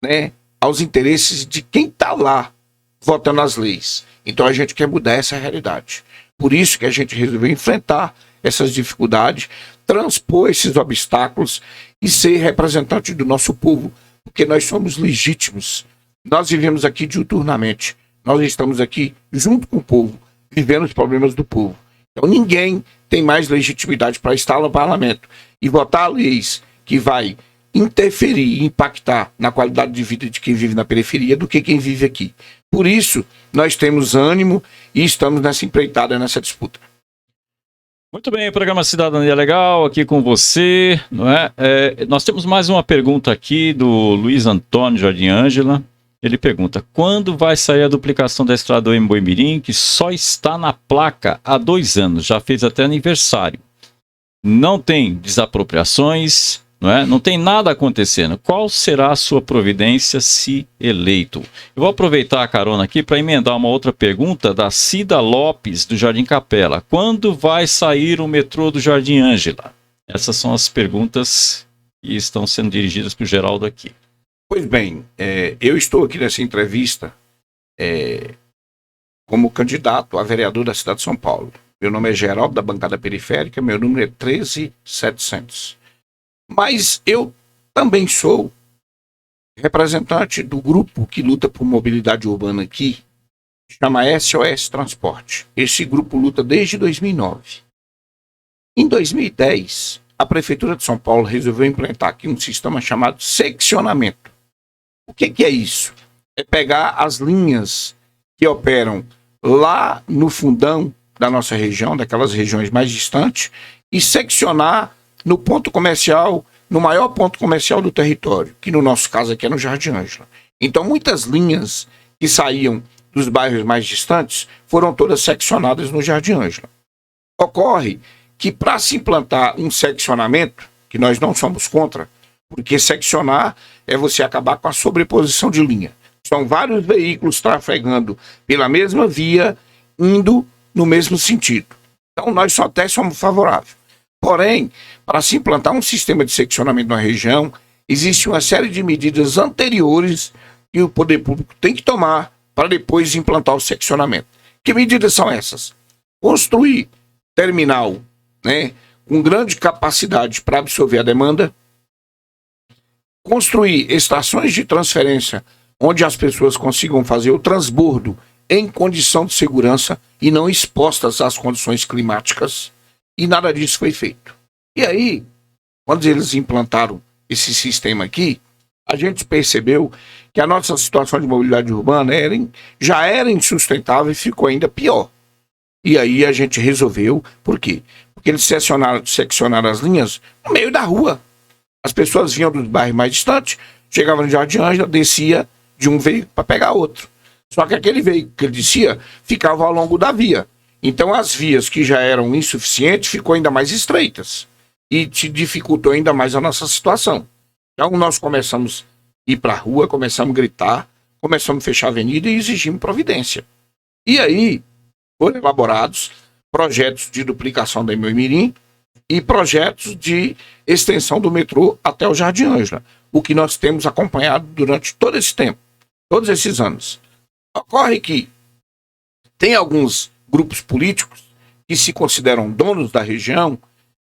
né, aos interesses de quem está lá votando as leis. Então a gente quer mudar essa realidade. Por isso que a gente resolveu enfrentar essas dificuldades, transpor esses obstáculos e ser representante do nosso povo, porque nós somos legítimos. Nós vivemos aqui diuturnamente. Nós estamos aqui junto com o povo, vivendo os problemas do povo. Então ninguém tem mais legitimidade para estar no parlamento e votar leis que vai interferir e impactar na qualidade de vida de quem vive na periferia do que quem vive aqui. Por isso, nós temos ânimo e estamos nessa empreitada, nessa disputa. Muito bem, o programa Cidadania Legal aqui com você, não é? Nós temos mais uma pergunta aqui do Luiz Antônio Jardim Ângela. Ele pergunta: quando vai sair a duplicação da estrada do Emboimirim, que só está na placa há 2 anos, já fez até aniversário? Não tem desapropriações, não é? Não tem nada acontecendo. Qual será a sua providência se eleito? Eu vou aproveitar a carona aqui para emendar uma outra pergunta da Cida Lopes, do Jardim Capela. Quando vai sair o metrô do Jardim Ângela? Essas são as perguntas que estão sendo dirigidas para o Geraldo aqui. Pois bem, eu estou aqui nessa entrevista como candidato a vereador da cidade de São Paulo. Meu nome é Geraldo, da bancada periférica, meu número é 13700. Mas eu também sou representante do grupo que luta por mobilidade urbana aqui, chama SOS Transporte. Esse grupo luta desde 2009. Em 2010, a Prefeitura de São Paulo resolveu implantar aqui um sistema chamado seccionamento. O que é isso? É pegar as linhas que operam lá no fundão da nossa região, daquelas regiões mais distantes, e seccionar no ponto comercial, no maior ponto comercial do território, que no nosso caso aqui é no Jardim Ângela. Então muitas linhas que saíam dos bairros mais distantes foram todas seccionadas no Jardim Ângela. Ocorre que para se implantar um seccionamento, que nós não somos contra, porque seccionar é você acabar com a sobreposição de linha. São vários veículos trafegando pela mesma via, indo no mesmo sentido. Então nós só até somos favoráveis. Porém, para se implantar um sistema de seccionamento na região, existe uma série de medidas anteriores que o poder público tem que tomar para depois implantar o seccionamento. Que medidas são essas? Construir terminal, né, com grande capacidade para absorver a demanda, construir estações de transferência onde as pessoas consigam fazer o transbordo em condição de segurança e não expostas às condições climáticas, e nada disso foi feito. E aí, quando eles implantaram esse sistema aqui, a gente percebeu que a nossa situação de mobilidade urbana já era insustentável e ficou ainda pior. E aí a gente resolveu, por quê? Porque eles seccionaram as linhas no meio da rua. As pessoas vinham dos bairros mais distantes, chegavam no Jardim Ângela, descia de um veículo para pegar outro. Só que aquele veículo que ele descia ficava ao longo da via. Então as vias que já eram insuficientes ficou ainda mais estreitas e te dificultou ainda mais a nossa situação. Então nós começamos a ir para a rua, começamos a gritar, começamos a fechar a avenida e exigimos providência. E aí foram elaborados projetos de duplicação da Emboimirim e projetos de extensão do metrô até o Jardim Ângela, o que nós temos acompanhado durante todo esse tempo, todos esses anos. Ocorre que tem alguns grupos políticos que se consideram donos da região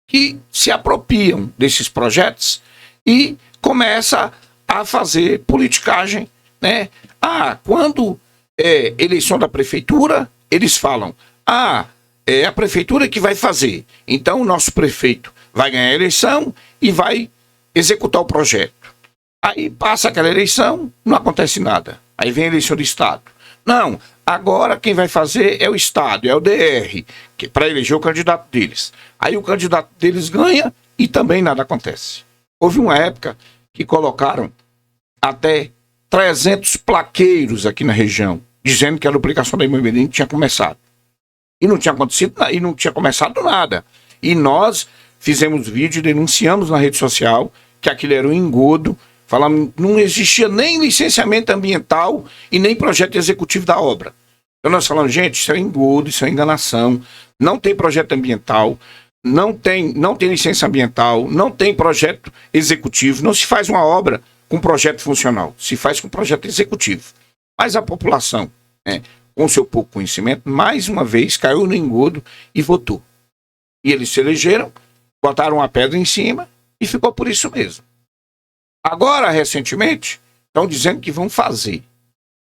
que se apropriam desses projetos e começa a fazer politicagem, né? Quando é eleição da prefeitura, eles falam, é a prefeitura que vai fazer. Então o nosso prefeito vai ganhar a eleição e vai executar o projeto. Aí passa aquela eleição, não acontece nada. Aí vem a eleição do Estado. Não, agora quem vai fazer é o Estado, é o DR, para eleger o candidato deles. Aí o candidato deles ganha e também nada acontece. Houve uma época que colocaram até 300 plaqueiros aqui na região, dizendo que a duplicação da Emboimirim tinha começado. E não tinha acontecido e não tinha começado nada. E nós fizemos vídeo e denunciamos na rede social que aquilo era um engodo. Falamos, não existia nem licenciamento ambiental e nem projeto executivo da obra. Então nós falamos, gente, isso é engodo, isso é enganação, não tem projeto ambiental, não tem licença ambiental, não tem projeto executivo, não se faz uma obra com projeto funcional, se faz com projeto executivo. Mas a população, com seu pouco conhecimento, mais uma vez caiu no engodo e votou. E eles se elegeram, botaram uma pedra em cima e ficou por isso mesmo. Agora, recentemente, estão dizendo que vão fazer.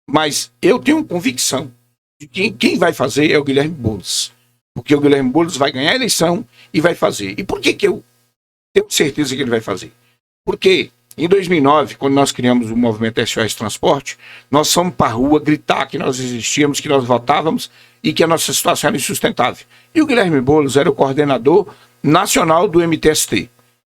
Mas eu tenho convicção de que quem vai fazer é o Guilherme Boulos. Porque o Guilherme Boulos vai ganhar a eleição e vai fazer. E por que eu tenho certeza que ele vai fazer? Porque em 2009, quando nós criamos o movimento SOS Transporte, nós fomos para a rua gritar que nós existíamos, que nós votávamos e que a nossa situação era insustentável. E o Guilherme Boulos era o coordenador nacional do MTST.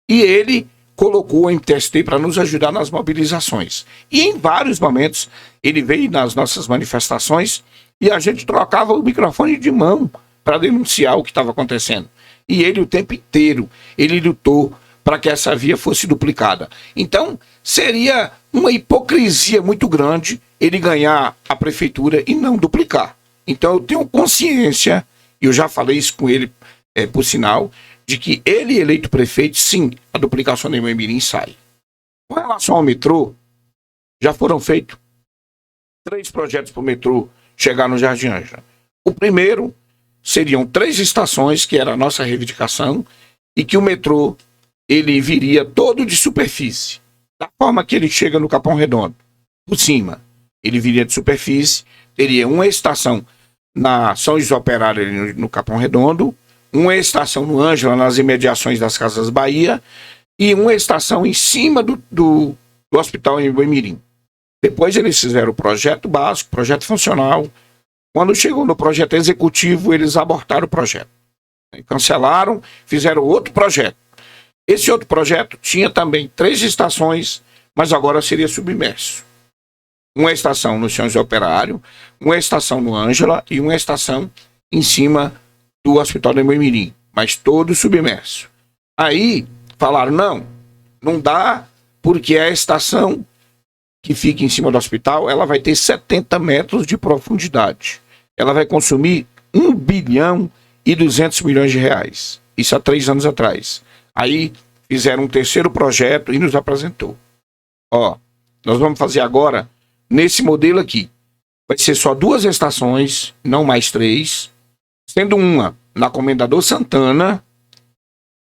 E ele colocou o MTST para nos ajudar nas mobilizações. E em vários momentos ele veio nas nossas manifestações e a gente trocava o microfone de mão para denunciar o que estava acontecendo. E ele o tempo inteiro, ele lutou para que essa via fosse duplicada. Então, seria uma hipocrisia muito grande ele ganhar a prefeitura e não duplicar. Então, eu tenho consciência, e eu já falei isso com ele, por sinal, de que ele eleito prefeito, sim, a duplicação do Moimirim sai. Com relação ao metrô, já foram feitos 3 projetos para o metrô chegar no Jardim Ângela. O primeiro seriam 3 estações, que era a nossa reivindicação, e que o metrô ele viria todo de superfície. Da forma que ele chega no Capão Redondo, por cima, ele viria de superfície, teria uma estação na São José Operário, no Capão Redondo, uma estação no Ângela, nas imediações das Casas Bahia, e uma estação em cima do hospital em Moimirim. Depois eles fizeram o projeto básico, projeto funcional. Quando chegou no projeto executivo, eles abortaram o projeto. Cancelaram, fizeram outro projeto. Esse outro projeto tinha também 3 estações, mas agora seria submerso. Uma estação no São José Operário, uma estação no Ângela e uma estação em cima do Hospital de Moimirim, mas todo submerso. Aí falaram, não dá, porque a estação que fica em cima do hospital, ela vai ter 70 metros de profundidade. Ela vai consumir 1 bilhão e 200 milhões de reais. Isso há 3 anos atrás. Aí fizeram um terceiro projeto e nos apresentou. Nós vamos fazer agora, nesse modelo aqui, vai ser só 2 estações, não mais 3, sendo uma na Comendador Santana,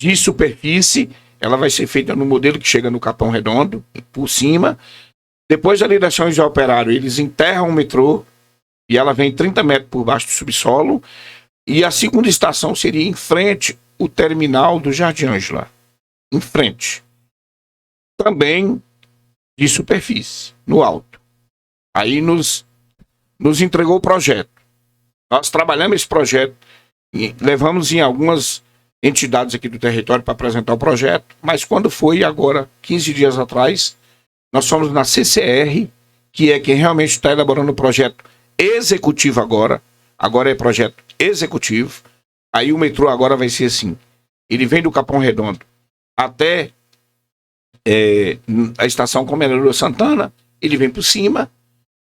de superfície, ela vai ser feita no modelo que chega no Capão Redondo, por cima. Depois ali da São José Operário, eles enterram o metrô, e ela vem 30 metros por baixo do subsolo, e a segunda estação seria em frente o terminal do Jardim Ângela. Em frente. Também de superfície, no alto. Aí nos entregou o projeto. Nós trabalhamos esse projeto, e levamos em algumas entidades aqui do território para apresentar o projeto, mas quando foi agora, 15 dias atrás, nós fomos na CCR, que é quem realmente está elaborando o projeto executivo agora é projeto executivo. Aí o metrô agora vai ser assim, ele vem do Capão Redondo até a estação Comendador Santana, ele vem por cima,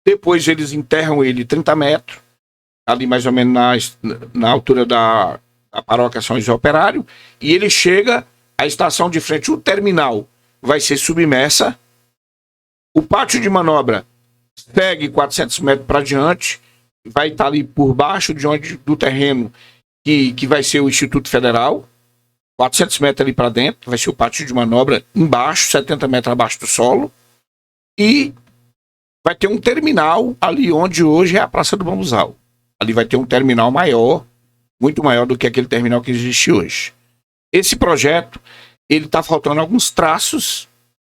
depois eles enterram ele 30 metros, ali mais ou menos na altura da paróquia São José Operário, e ele chega à estação de frente, o terminal vai ser submersa, o pátio de manobra segue 400 metros para diante, vai estar ali por baixo do terreno que vai ser o Instituto Federal, 400 metros ali para dentro, vai ser o pátio de manobra embaixo, 70 metros abaixo do solo, e vai ter um terminal ali onde hoje é a Praça do Bambuzal. Ali vai ter um terminal maior, muito maior do que aquele terminal que existe hoje. Esse projeto, ele está faltando alguns traços.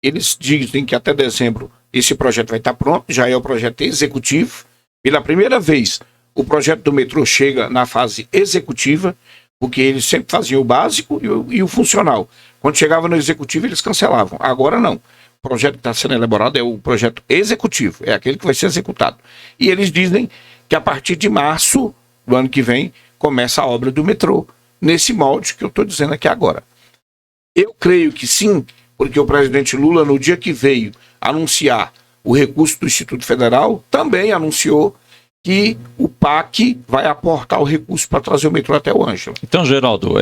Eles dizem que até dezembro esse projeto vai estar pronto, já é o projeto executivo. Pela primeira vez, o projeto do metrô chega na fase executiva, porque eles sempre faziam o básico e o funcional. Quando chegava no executivo, eles cancelavam. Agora não. O projeto que está sendo elaborado é o projeto executivo, é aquele que vai ser executado. E eles dizem que a partir de março do ano que vem, começa a obra do metrô, nesse molde que eu estou dizendo aqui agora. Eu creio que sim, porque o presidente Lula, no dia que veio anunciar o recurso do Instituto Federal, também anunciou que o PAC vai aportar o recurso para trazer o metrô até o Ângelo. Então, Geraldo,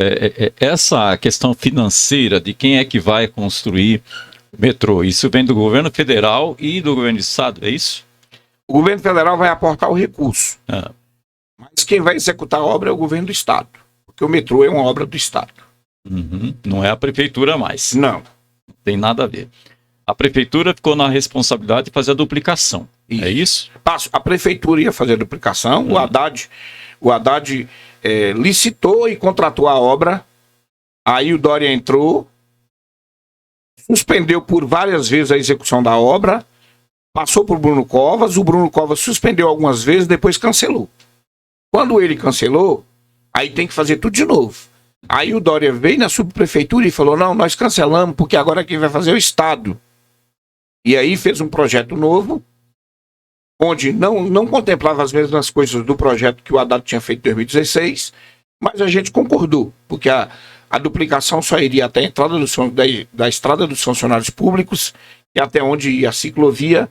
essa questão financeira de quem é que vai construir o metrô, isso vem do governo federal e do governo do estado, é isso? O governo federal vai aportar o recurso, Ah. mas quem vai executar a obra é o governo do estado, porque o metrô é uma obra do estado. Uhum. Não é a prefeitura mais. Não. Não tem nada a ver. A prefeitura ficou na responsabilidade de fazer a duplicação. Isso. É isso? A prefeitura ia fazer a duplicação, o Haddad licitou e contratou a obra, aí o Dória entrou, suspendeu por várias vezes a execução da obra, passou por Bruno Covas, o Bruno Covas suspendeu algumas vezes, depois cancelou. Quando ele cancelou, aí tem que fazer tudo de novo. Aí o Dória veio na subprefeitura e falou, não, nós cancelamos, porque agora quem vai fazer é o Estado. E aí fez um projeto novo, onde não contemplava as mesmas coisas do projeto que o Haddad tinha feito em 2016, mas a gente concordou, porque a duplicação só iria até a entrada da estrada dos funcionários públicos, e até onde ia a ciclovia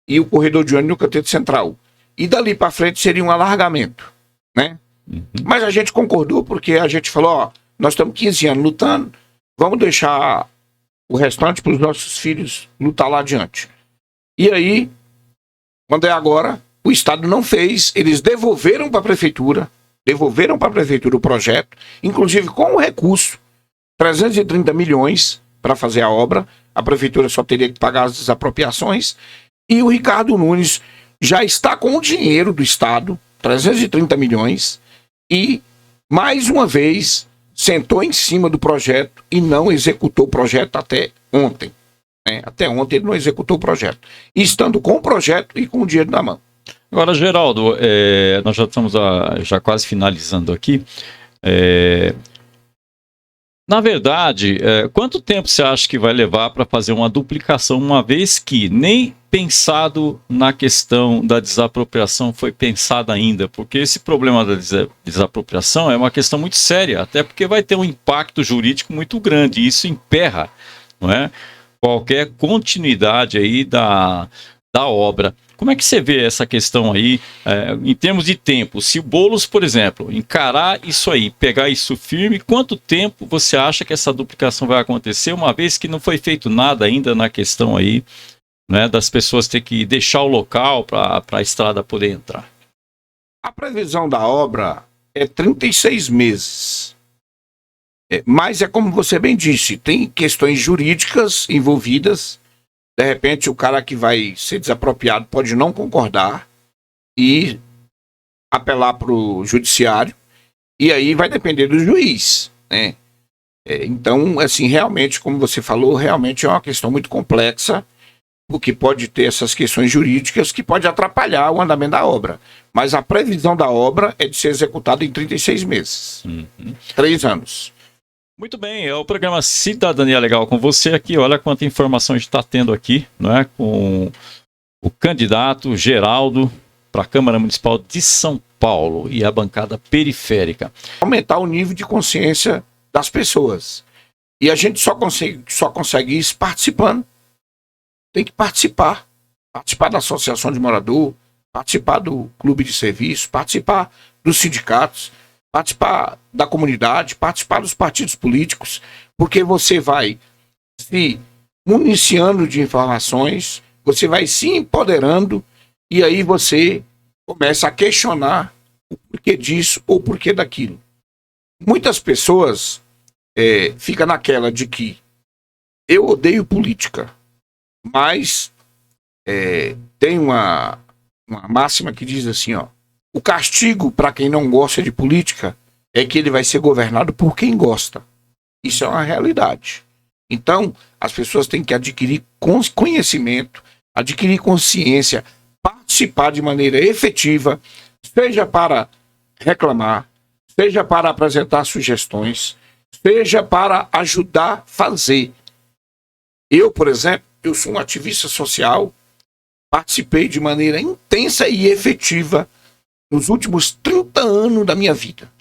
e o corredor de ônibus no canteiro central. E dali para frente seria um alargamento, né? Uhum. Mas a gente concordou porque a gente falou, ó, nós estamos 15 anos lutando, vamos deixar o restante para os nossos filhos lutar lá adiante. E aí, quando é agora, o Estado não fez, eles devolveram para a prefeitura o projeto, inclusive com o recurso, 330 milhões para fazer a obra, a prefeitura só teria que pagar as desapropriações, e o Ricardo Nunes já está com o dinheiro do Estado, 330 milhões, e, mais uma vez, sentou em cima do projeto e não executou o projeto até ontem. Né? Até ontem ele não executou o projeto. E estando com o projeto e com o dinheiro na mão. Agora, Geraldo, nós já estamos já quase finalizando aqui. Na verdade, quanto tempo você acha que vai levar para fazer uma duplicação, uma vez que nem pensado na questão da desapropriação foi pensado ainda? Porque esse problema da desapropriação é uma questão muito séria, até porque vai ter um impacto jurídico muito grande, e isso emperra, não é, qualquer continuidade aí da obra. Como é que você vê essa questão aí, em termos de tempo? Se o Boulos, por exemplo, encarar isso aí, pegar isso firme, quanto tempo você acha que essa duplicação vai acontecer, uma vez que não foi feito nada ainda na questão aí, né, das pessoas ter que deixar o local para a estrada poder entrar? A previsão da obra é 36 meses. Mas é como você bem disse, tem questões jurídicas envolvidas. De repente, o cara que vai ser desapropriado pode não concordar e apelar para o judiciário, e aí vai depender do juiz, né? Então, assim, realmente, como você falou, realmente é uma questão muito complexa, porque pode ter essas questões jurídicas que pode atrapalhar o andamento da obra. Mas a previsão da obra é de ser executada em 36 meses. 3 anos. Muito bem, é o programa Cidadania Legal com você aqui. Olha quanta informação a gente está tendo aqui, não é? Com o candidato Geraldo para a Câmara Municipal de São Paulo e a bancada periférica. Aumentar o nível de consciência das pessoas. E a gente só consegue isso participando. Tem que participar. Participar da associação de morador, participar do clube de serviço, participar dos sindicatos, participar da comunidade, participar dos partidos políticos, porque você vai se municiando de informações, você vai se empoderando, e aí você começa a questionar o porquê disso ou o porquê daquilo. Muitas pessoas ficam naquela de que eu odeio política, mas tem uma máxima que diz assim, ó, o castigo para quem não gosta de política é que ele vai ser governado por quem gosta. Isso é uma realidade. Então, as pessoas têm que adquirir conhecimento, adquirir consciência, participar de maneira efetiva, seja para reclamar, seja para apresentar sugestões, seja para ajudar a fazer. Eu, por exemplo, eu sou um ativista social, participei de maneira intensa e efetiva nos últimos 30 anos da minha vida.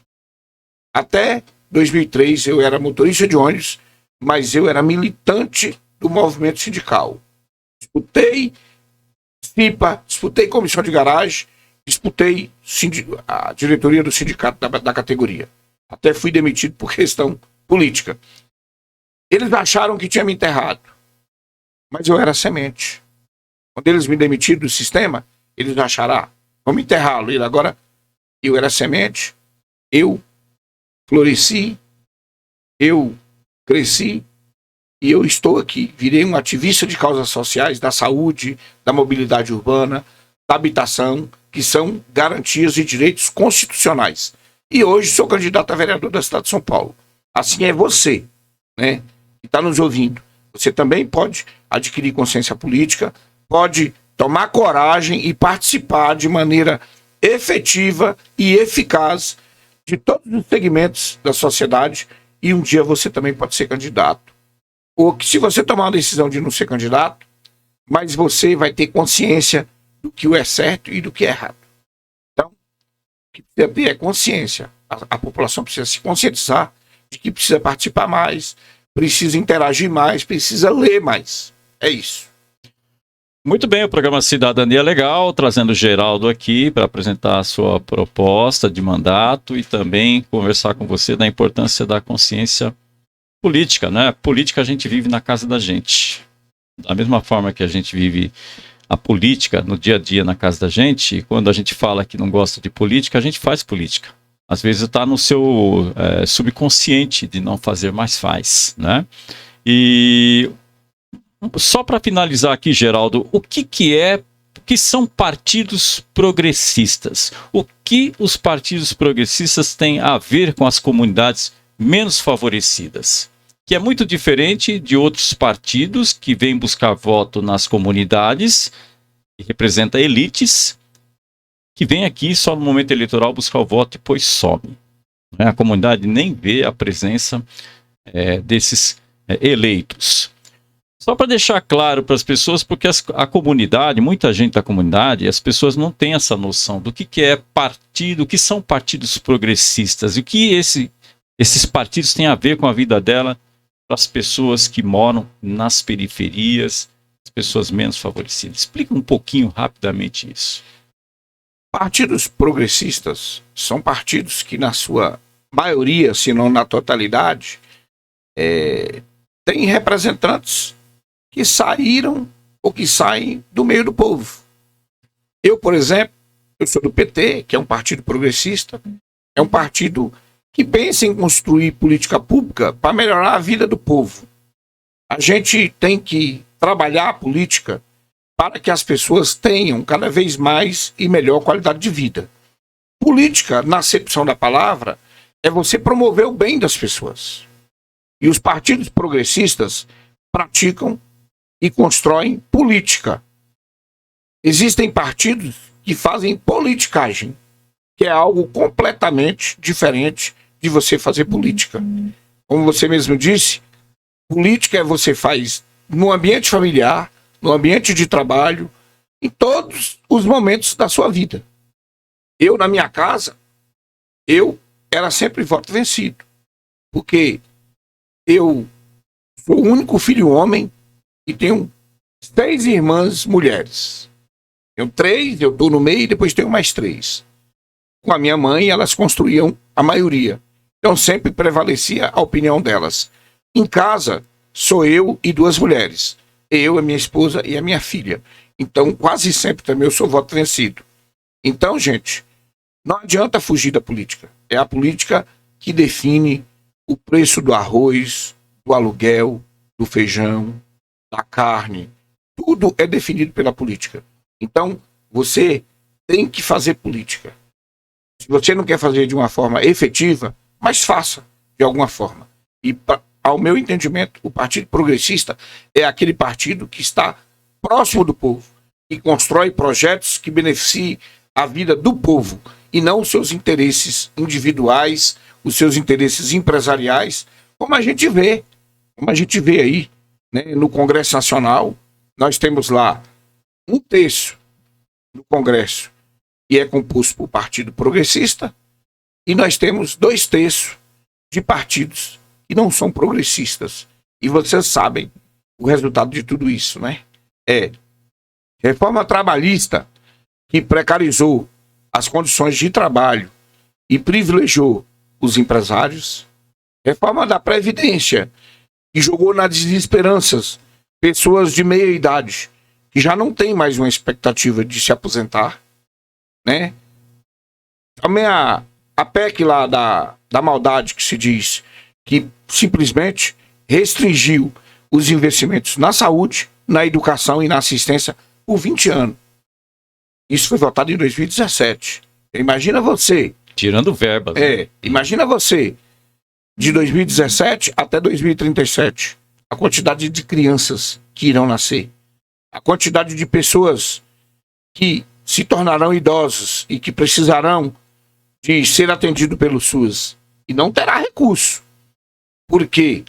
Até 2003 eu era motorista de ônibus, mas eu era militante do movimento sindical. Disputei CIPA, disputei comissão de garagem disputei a diretoria do sindicato da categoria. Até fui demitido por questão política. Eles acharam que tinha me enterrado, mas eu era semente. Quando eles me demitiram do sistema, eles acharam, vamos enterrá-lo. E agora, eu era semente, eu floresci, eu cresci, e eu estou aqui. Virei um ativista de causas sociais, da saúde, da mobilidade urbana, da habitação, que são garantias e direitos constitucionais. E hoje sou candidato a vereador da cidade de São Paulo. Assim é você, né, que está nos ouvindo. Você também pode adquirir consciência política, pode tomar coragem e participar de maneira efetiva e eficaz de todos os segmentos da sociedade, e um dia você também pode ser candidato. Ou que, se você tomar uma decisão de não ser candidato, mas você vai ter consciência do que é certo e do que é errado. Então, o que precisa ter é consciência. A população precisa se conscientizar de que precisa participar mais, precisa interagir mais, precisa ler mais. É isso. Muito bem, o programa Cidadania Legal, trazendo o Geraldo aqui para apresentar a sua proposta de mandato e também conversar com você da importância da consciência política, né? Política a gente vive na casa da gente. Da mesma forma que a gente vive a política no dia a dia na casa da gente, quando a gente fala que não gosta de política, a gente faz política. Às vezes está no seu subconsciente de não fazer, mas faz, né? E só para finalizar aqui, Geraldo, o que são partidos progressistas? O que os partidos progressistas têm a ver com as comunidades menos favorecidas? Que é muito diferente de outros partidos que vêm buscar voto nas comunidades, que representa elites, que vem aqui só no momento eleitoral buscar o voto e depois some. A comunidade nem vê a presença desses eleitos. Só para deixar claro para as pessoas, porque a comunidade, muita gente da comunidade, as pessoas não têm essa noção do que é partido, o que são partidos progressistas, e o que esses partidos têm a ver com a vida dela, para as pessoas que moram nas periferias, as pessoas menos favorecidas. Explica um pouquinho rapidamente isso. Partidos progressistas são partidos que, na sua maioria, se não na totalidade, têm representantes que saíram ou que saem do meio do povo. Eu, por exemplo, eu sou do PT, que é um partido progressista, é um partido que pensa em construir política pública para melhorar a vida do povo. A gente tem que trabalhar a política para que as pessoas tenham cada vez mais e melhor qualidade de vida. Política, na acepção da palavra, é você promover o bem das pessoas. E os partidos progressistas praticam e constroem política. Existem partidos que fazem politicagem, que é algo completamente diferente de você fazer política. Como você mesmo disse, política você faz no ambiente familiar, no ambiente de trabalho, em todos os momentos da sua vida. Eu, na minha casa, eu era sempre voto vencido, porque eu sou o único filho homem e tenho 6 irmãs mulheres. Tenho 3, eu estou no meio e depois tenho mais 3. Com a minha mãe, elas construíam a maioria. Então sempre prevalecia a opinião delas. Em casa, sou eu e 2 mulheres. Eu, a minha esposa e a minha filha. Então, quase sempre também eu sou voto vencido. Então, gente, não adianta fugir da política. É a política que define o preço do arroz, do aluguel, do feijão, da carne. Tudo é definido pela política. Então, você tem que fazer política. Se você não quer fazer de uma forma efetiva, mas faça de alguma forma. E, ao meu entendimento, o Partido Progressista é aquele partido que está próximo do povo e constrói projetos que beneficiem a vida do povo e não os seus interesses individuais, os seus interesses empresariais, como a gente vê aí, né, no Congresso Nacional. Nós temos lá 1/3 do Congresso e é composto por Partido Progressista, e nós temos 2/3 de partidos que não são progressistas. E vocês sabem o resultado de tudo isso, né? É reforma trabalhista que precarizou as condições de trabalho e privilegiou os empresários. Reforma da Previdência, que jogou nas desesperanças pessoas de meia idade, que já não tem mais uma expectativa de se aposentar, né? Também a PEC lá da maldade, que se diz, que simplesmente restringiu os investimentos na saúde, na educação e na assistência por 20 anos. Isso foi votado em 2017. Imagina você... Tirando verbas. Né? Imagina você, de 2017 até 2037, a quantidade de crianças que irão nascer, a quantidade de pessoas que se tornarão idosos e que precisarão de ser atendido pelo SUS e não terá recurso. Porque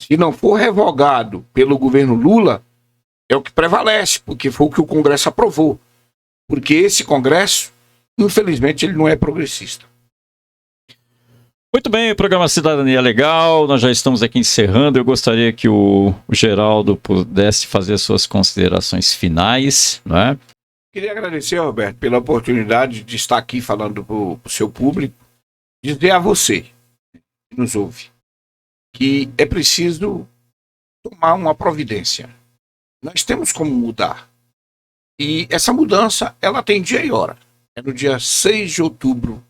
se não for revogado pelo governo Lula, é o que prevalece, porque foi o que o Congresso aprovou. Porque esse Congresso, infelizmente, ele não é progressista. Muito bem, o programa Cidadania Legal, nós já estamos aqui encerrando. Eu gostaria que o Geraldo pudesse fazer as suas considerações finais, não é? Queria agradecer, Roberto, pela oportunidade de estar aqui falando para o seu público, dizer a você que nos ouve que é preciso tomar uma providência. Nós temos como mudar. E essa mudança, ela tem dia e hora. É no dia 6 de outubro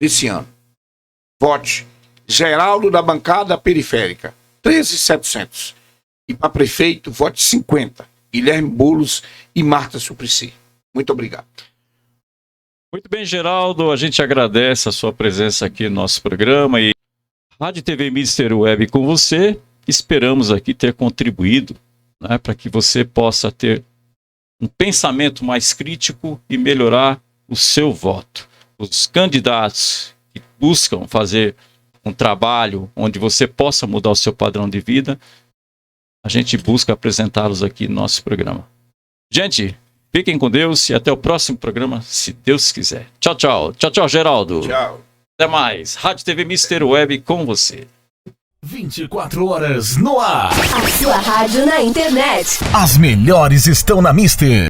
desse ano. Vote Geraldo da bancada periférica, 13.700. E para prefeito, vote 50. Guilherme Boulos e Marta Suplicy. Muito obrigado. Muito bem, Geraldo, a gente agradece a sua presença aqui no nosso programa e Rádio TV Mister Web com você. Esperamos aqui ter contribuído, né, para que você possa ter um pensamento mais crítico e melhorar o seu voto. Os candidatos que buscam fazer um trabalho onde você possa mudar o seu padrão de vida, a gente busca apresentá-los aqui no nosso programa. Gente, fiquem com Deus e até o próximo programa, se Deus quiser. Tchau, tchau. Tchau, tchau, Geraldo. Tchau. Até mais. Rádio TV Mister Web com você. 24 horas no ar. A sua rádio na internet. As melhores estão na Mister.